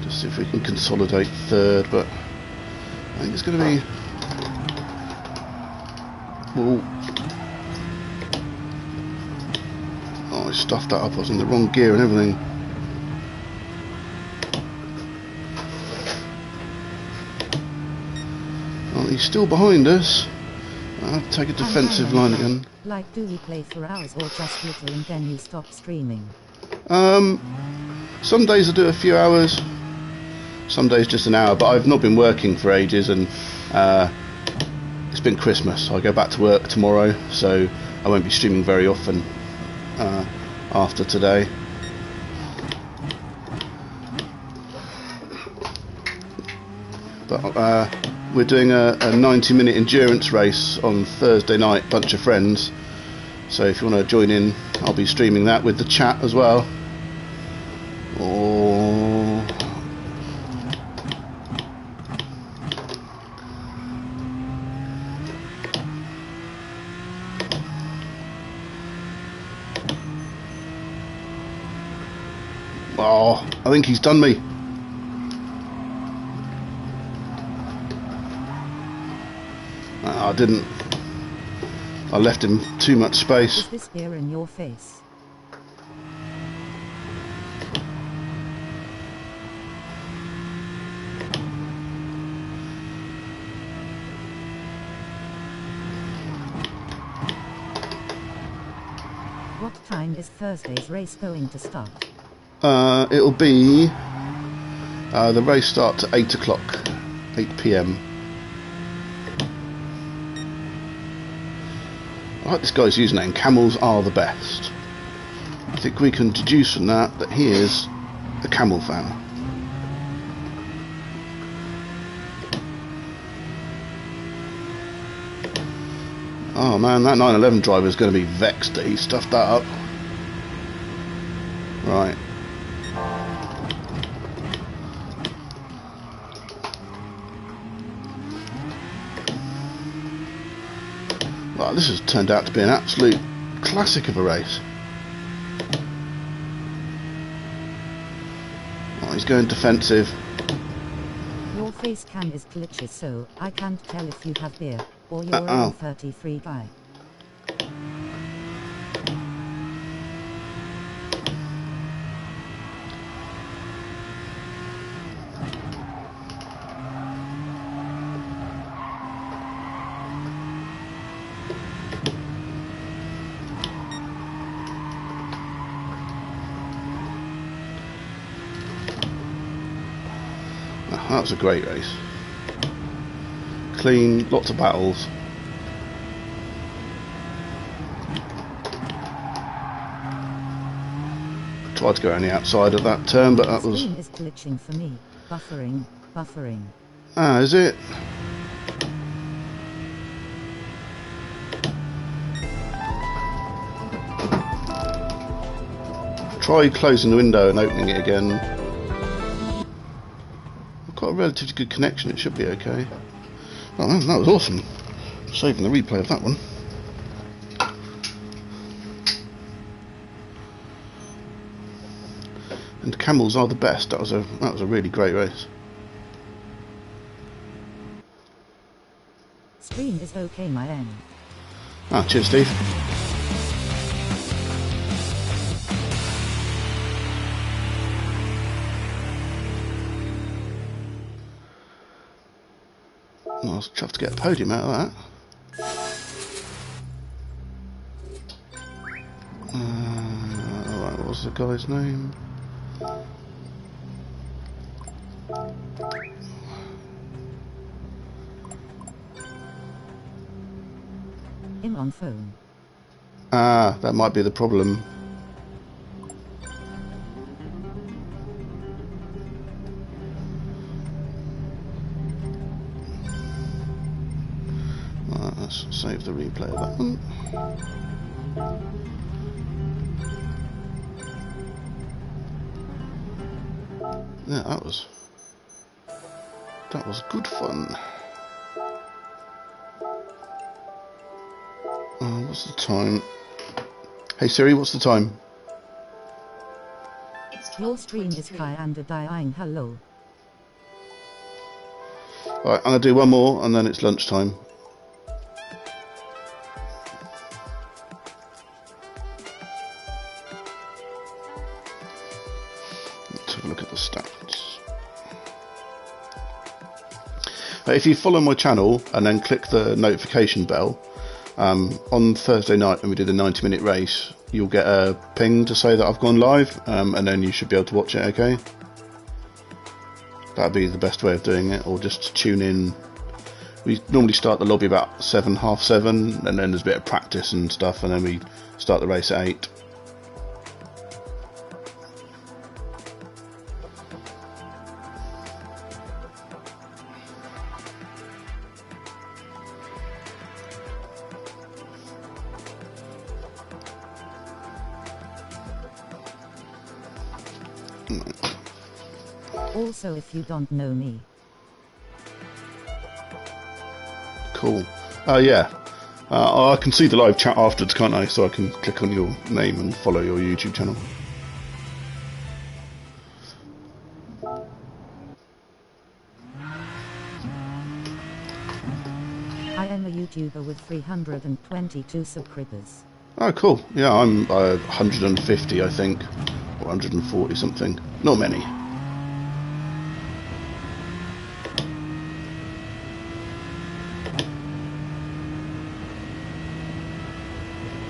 Just see if we can consolidate third, but I think it's going to be... Oh, I stuffed that up. I was in the wrong gear and everything. Oh, he's still behind us. I have to take a defensive line again. Like, do you play for hours or just little and then you stop streaming? Some days I do a few hours, some days just an hour, but I've not been working for ages, and it's been Christmas. I go back to work tomorrow, so I won't be streaming very often after today. But we're doing a 90-minute endurance race on Thursday night, bunch of friends. So if you want to join in, I'll be streaming that with the chat as well. Oh, I think he's done me. I didn't. I left him too much space. Is this beer in your face? What time is Thursday's race going to start? It'll be the race starts at 8 o'clock, 8 p.m. I like this guy's username. Camels are the best. I think we can deduce from that he is a camel fan. Oh man, that 911 driver is going to be vexed that he stuffed that up. Right. Well, this has turned out to be an absolute classic of a race. Oh, he's going defensive. Your face cam is glitchy, so I can't tell if you have beer or you're a 33 guy. That was a great race. Clean, lots of battles. Tried to go on the outside of that turn, but that was... Screen is glitching for me. Buffering. Ah, is it? Try closing the window and opening it again. I've got a relatively good connection, it should be okay. Oh man, that was awesome. Saving the replay of that one. And camels are the best. That was a really great race. Stream is okay, my end. Ah, cheers, Steve. I was chuffed to get a podium out of that. Alright, what was the guy's name? Him on phone. Ah, that might be the problem. Let's save the replay of that one. Yeah, that was good fun. What's the time? Hey Siri, what's the time? Your stream is kinda dying. Hello. Alright, I'm gonna do one more and then it's lunchtime. Let's have a look at the stats. If you follow my channel and then click the notification bell, on Thursday night when we do the 90-minute race, you'll get a ping to say that I've gone live, and then you should be able to watch it, okay? That'd be the best way of doing it, or just tune in. We normally start the lobby about 7, half 7, and then there's a bit of practice and stuff, and then we start the race at 8. Also, if you don't know me. Cool. Yeah. I can see the live chat afterwards, can't I? So I can click on your name and follow your YouTube channel. I am a YouTuber with 322 subscribers. Oh, cool. Yeah, I'm 150, I think, or 140 something. Not many.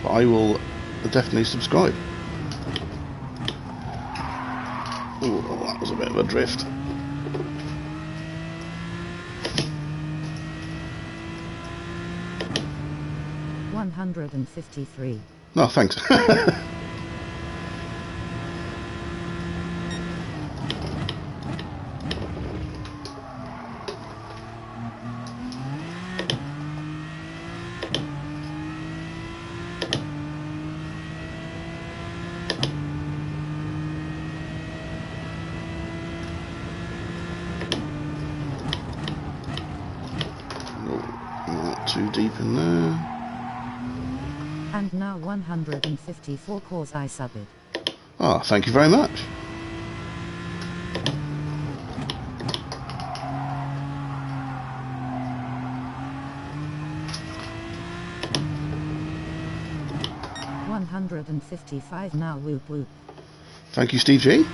But I will definitely subscribe. Ooh, that was a bit of a drift. $153. No, thanks. Not too deep in there. And now 154 cause I subbed. Ah, thank you very much. $155 now, whoop whoop. Thank you, Steve G.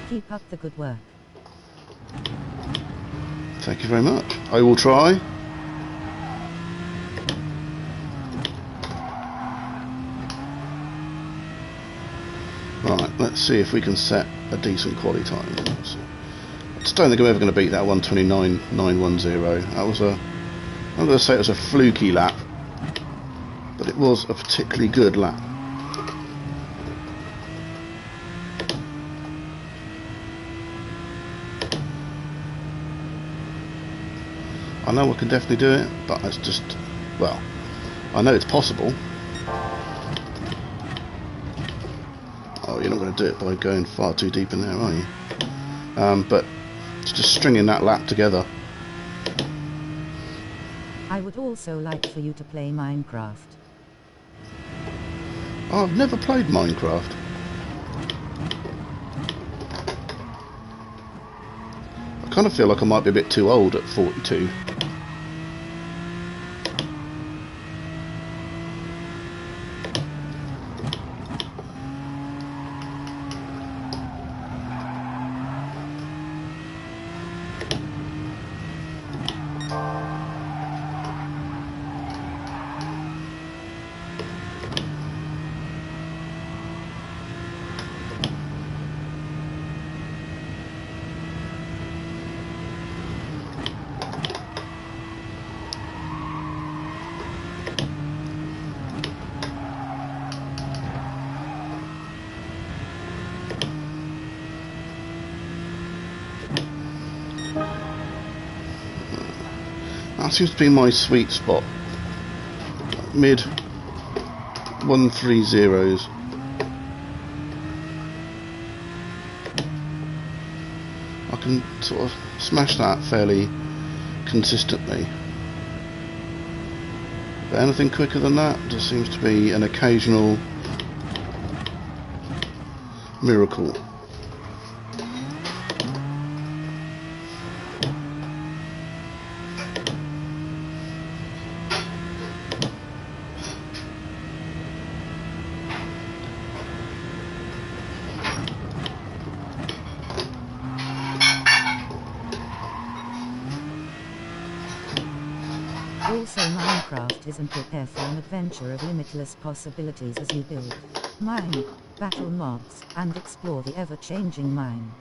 Keep up the good work. Thank you very much. I will try. Right, let's see if we can set a decent quality time. I just don't think I'm ever going to beat that 129.910. That was I'm going to say it was a fluky lap, but it was a particularly good lap. I know I can definitely do it, but it's just Well, I know it's possible. Oh, you're not going to do it by going far too deep in there, are you? But it's just stringing that lap together. I would also like for you to play Minecraft. Oh, I've never played Minecraft. I kind of feel like I might be a bit too old at 42. That seems to be my sweet spot. Mid 130s. I can sort of smash that fairly consistently. But anything quicker than that just seems to be an occasional miracle. Also, Minecraft isn't prepare for an adventure of limitless possibilities as you build, mine, battle mobs, and explore the ever-changing mine.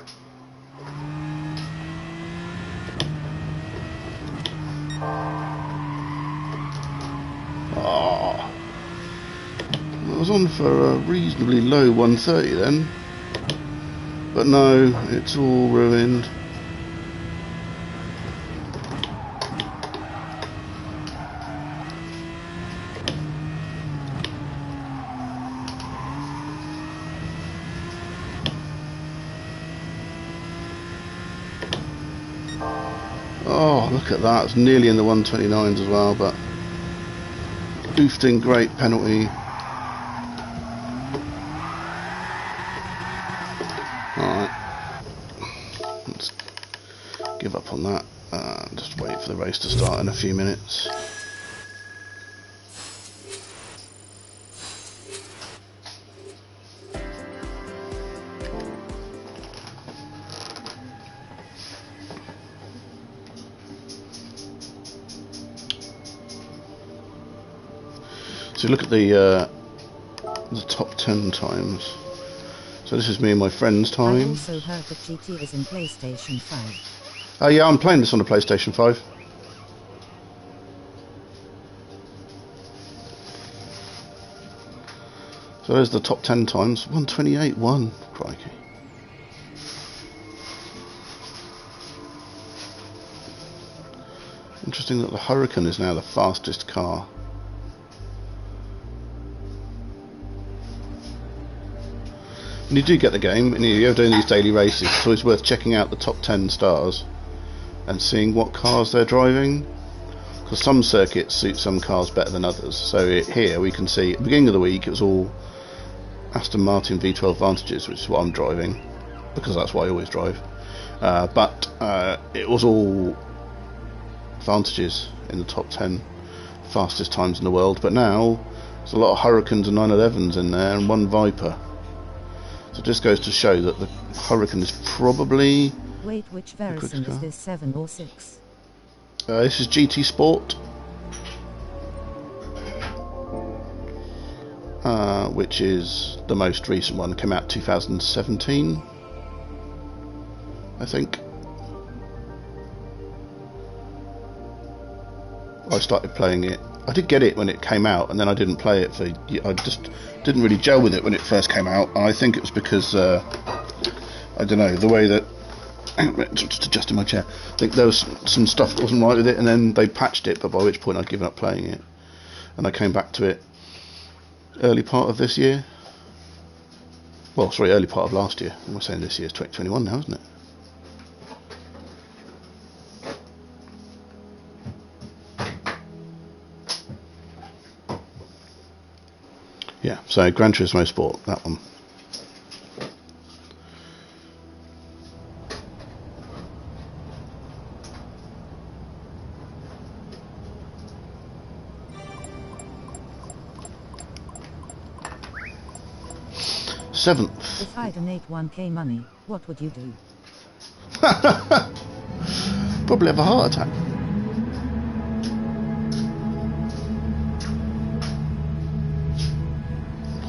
Oh, I was on for a reasonably low 130 then, but no, it's all ruined. Oh, look at that, it's nearly in the 129s as well, but oofed in, great penalty. Alright, let's give up on that and just wait for the race to start in a few minutes. So look at the top 10 times. So this is me and my friend's I time. also heard that GT is in PlayStation 5. Oh yeah, I'm playing this on the PlayStation 5. So there's the top 10 times. 128.1. Crikey. Interesting that the Hurricane is now the fastest car. When you do get the game and you're doing these daily races, it's always worth checking out the top 10 stars and seeing what cars they're driving, because some circuits suit some cars better than others. So here we can see at the beginning of the week it was all Aston Martin V12 Vantages, which is what I'm driving because that's what I always drive, but it was all Vantages in the top 10 fastest times in the world. But now there's a lot of Hurricanes and 911s in there and one Viper. So it just goes to show that the Hurricane is probably... Wait, which Verizon is this, 7 or 6? This is GT Sport. Which is the most recent one. Came out 2017, I think. I started playing it. I did get it when it came out, and then I didn't play it for... I just didn't really gel with it when it first came out, and I think it was because I don't know, the way that... just adjusting my chair. I think there was some stuff that wasn't right with it, and then they patched it, but by which point I'd given up playing it. and I came back to it early part of this year. Well, sorry, early part of last year. We're saying this year's 2021 now, isn't it? Yeah, so Gran Turismo Sport, that one. Seventh. If I donate 1k money, what would you do? Probably have a heart attack.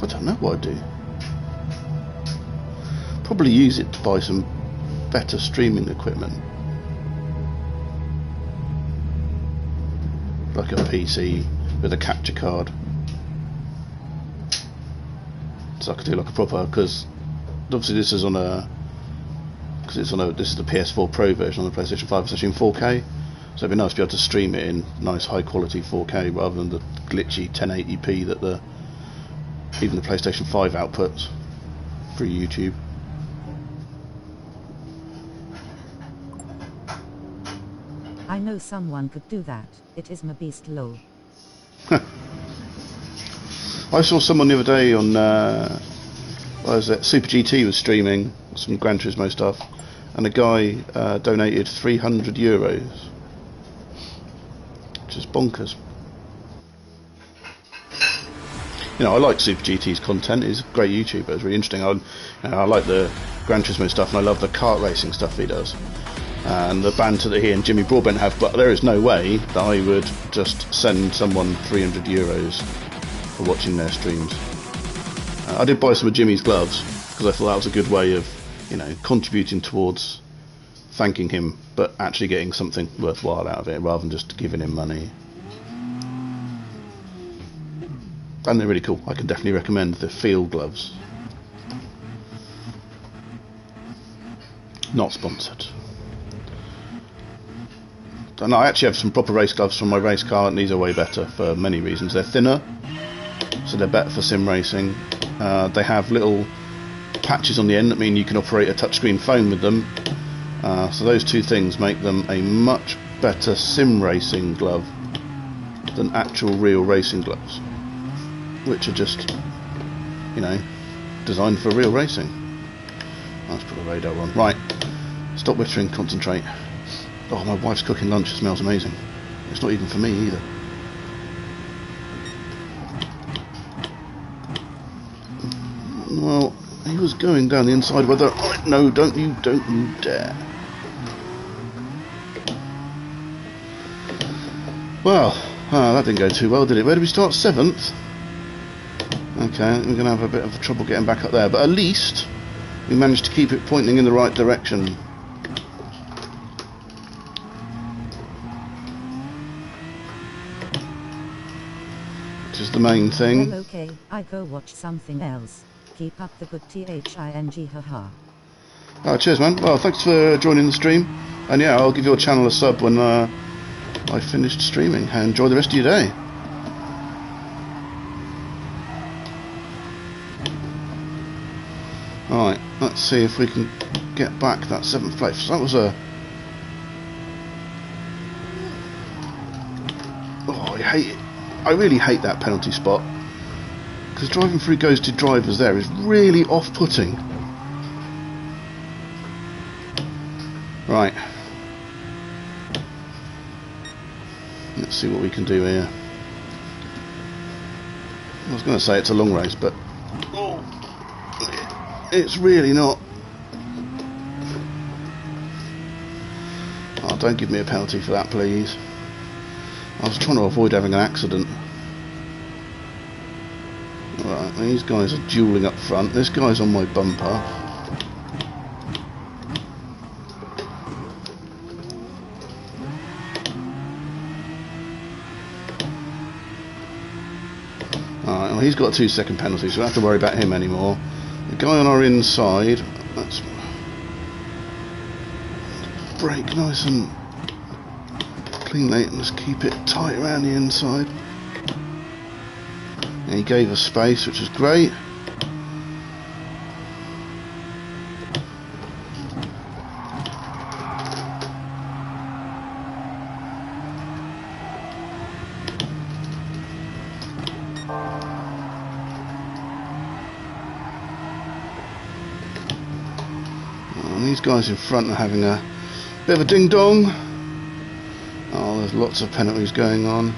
I don't know what I'd do. Probably use it to buy some better streaming equipment. Like a PC with a capture card. So I could do like a proper, because obviously this is on a, this is the PS4 Pro version on the PlayStation 5, it's actually in 4K, so it'd be nice to be able to stream it in nice high quality 4K rather than the glitchy 1080p that even the PlayStation 5 outputs through YouTube. I know someone could do that. It is Mabeast Low. I saw someone the other day on what was it? Super GT was streaming some Gran Turismo stuff, and a guy donated €300, which is bonkers. You know, I like Super GT's content. He's a great YouTuber. It's really interesting. I like the Gran Turismo stuff, and I love the kart racing stuff he does, and the banter that he and Jimmy Broadbent have. But there is no way that I would just send someone €300 for watching their streams. I did buy some of Jimmy's gloves because I thought that was a good way of, you know, contributing towards thanking him, but actually getting something worthwhile out of it rather than just giving him money. And they're really cool. I can definitely recommend the Field gloves. Not sponsored. And I actually have some proper race gloves from my race car, and these are way better for many reasons. They're thinner, so they're better for sim racing. They have little patches on the end that mean you can operate a touchscreen phone with them. So those two things make them a much better sim racing glove than actual real racing gloves, which are just, you know, designed for real racing. Let's put the radar on. Right, stop whittering, concentrate. Oh, my wife's cooking lunch, it smells amazing. It's not even for me either. Well, he was going down the inside whether... Oh, no, don't you dare. Well, that didn't go too well, did it? Where did we start? 7th? Okay, we're going to have a bit of trouble getting back up there, but at least we managed to keep it pointing in the right direction. Which is the main thing. Well, okay, I go watch something else. Keep up the good thing, haha. Oh, cheers, man. Well, thanks for joining the stream. And yeah, I'll give your channel a sub when I finished streaming. And enjoy the rest of your day. Alright, let's see if we can get back that 7th place. That was a... Oh, I hate it. I really hate that penalty spot. Because driving through ghosted drivers there is really off-putting. Right. Let's see what we can do here. I was going to say it's a long race, but... Oh, it's really not. Oh, don't give me a penalty for that, please. I was trying to avoid having an accident. Right, these guys are duelling up front. This guy's on my bumper. Alright, well, he's got a 2-second penalty, so we don't have to worry about him anymore. The guy on our inside, let's brake nice and cleanly and just keep it tight around the inside. And he gave us space, which is great. And these guys in front are having a bit of a ding dong. Oh, there's lots of penalties going on.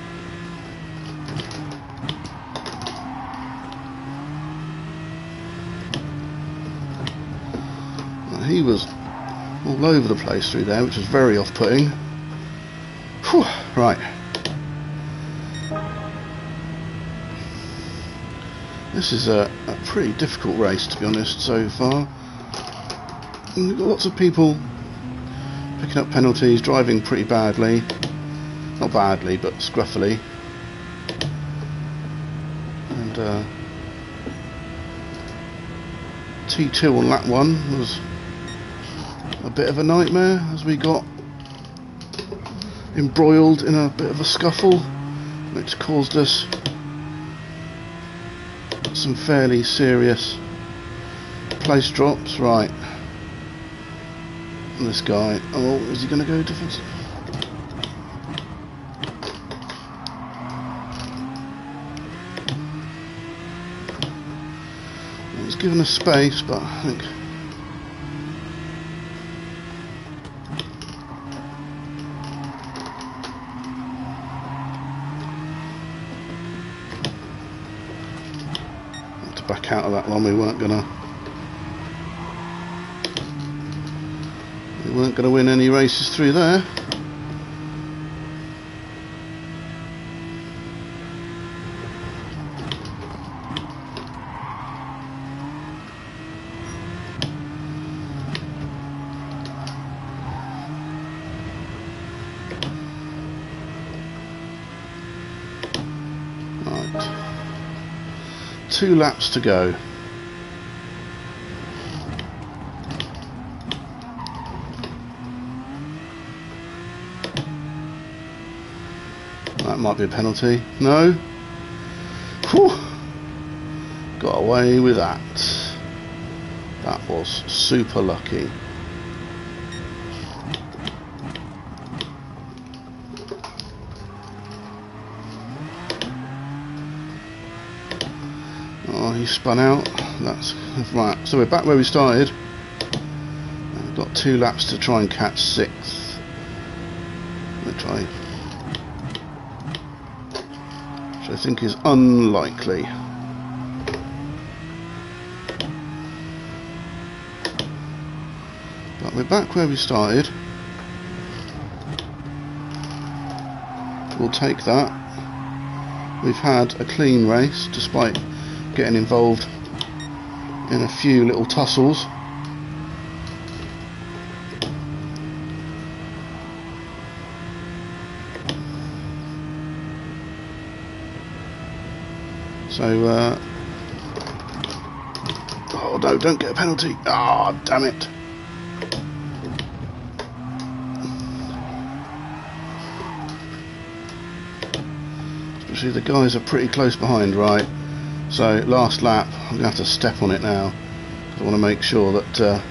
He was all over the place through there, which was very off-putting. Right. This is a pretty difficult race, to be honest, so far. And we've got lots of people picking up penalties, driving pretty badly. Not badly, but scruffily. And T2 on lap 1 was a bit of a nightmare as we got embroiled in a bit of a scuffle, which caused us some fairly serious place drops. Right, and this guy, oh, is he going to go defensive? He's given us space, but I think back out of that one. We weren't gonna win any races through there. Right. 2 laps to go. That might be a penalty. No? Whew. Got away with that. That was super lucky. Oh, he spun out. That's right. So we're back where we started. We've got 2 laps to try and catch 6th. Which I think is unlikely. But we're back where we started. We'll take that. We've had a clean race despite getting involved in a few little tussles. So, oh no, don't get a penalty. Ah, oh, damn it. Especially the guys are pretty close behind, right? So, last lap, I'm going to have to step on it now. I want to make sure that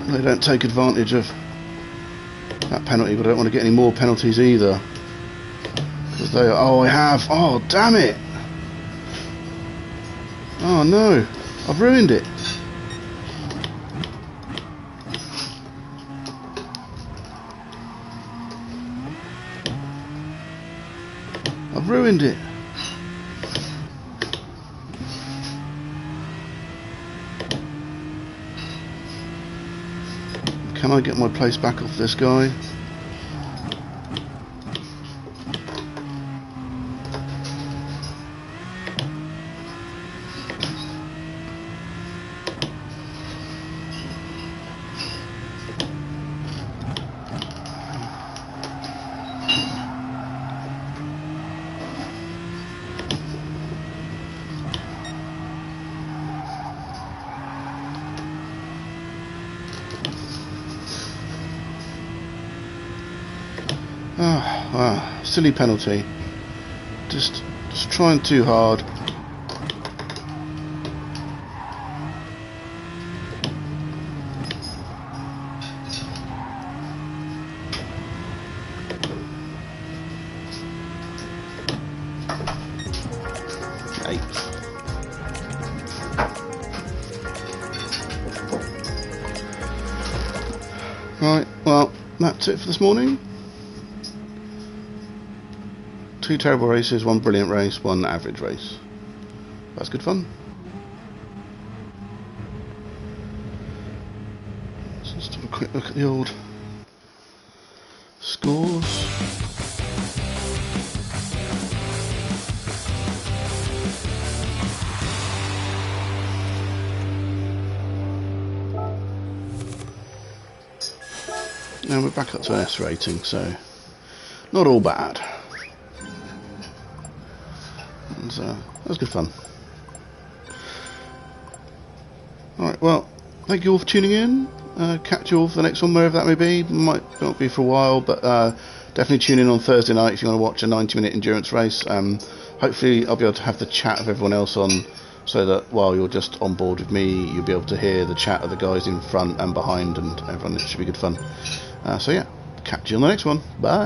they don't take advantage of that penalty, but I don't want to get any more penalties either. Because they are, oh, I have, oh, damn it! Oh no, I've ruined it. I've ruined it. Can I get my place back off this guy? silly penalty. Just trying too hard. Right, well, that's it for this morning. 2 terrible races, 1 brilliant race, 1 average race. That's good fun. So let's have a quick look at the old scores. Now we're back up to an S rating, so not all bad. And, that was good fun. Alright, well, thank you all for tuning in. Catch you all for the next one, wherever that may be. Might not be for a while, but definitely tune in on Thursday night if you want to watch a 90-minute endurance race. Hopefully I'll be able to have the chat of everyone else on, so that while you're just on board with me, you'll be able to hear the chat of the guys in front and behind and everyone. It should be good fun. So yeah, catch you on the next one. Bye.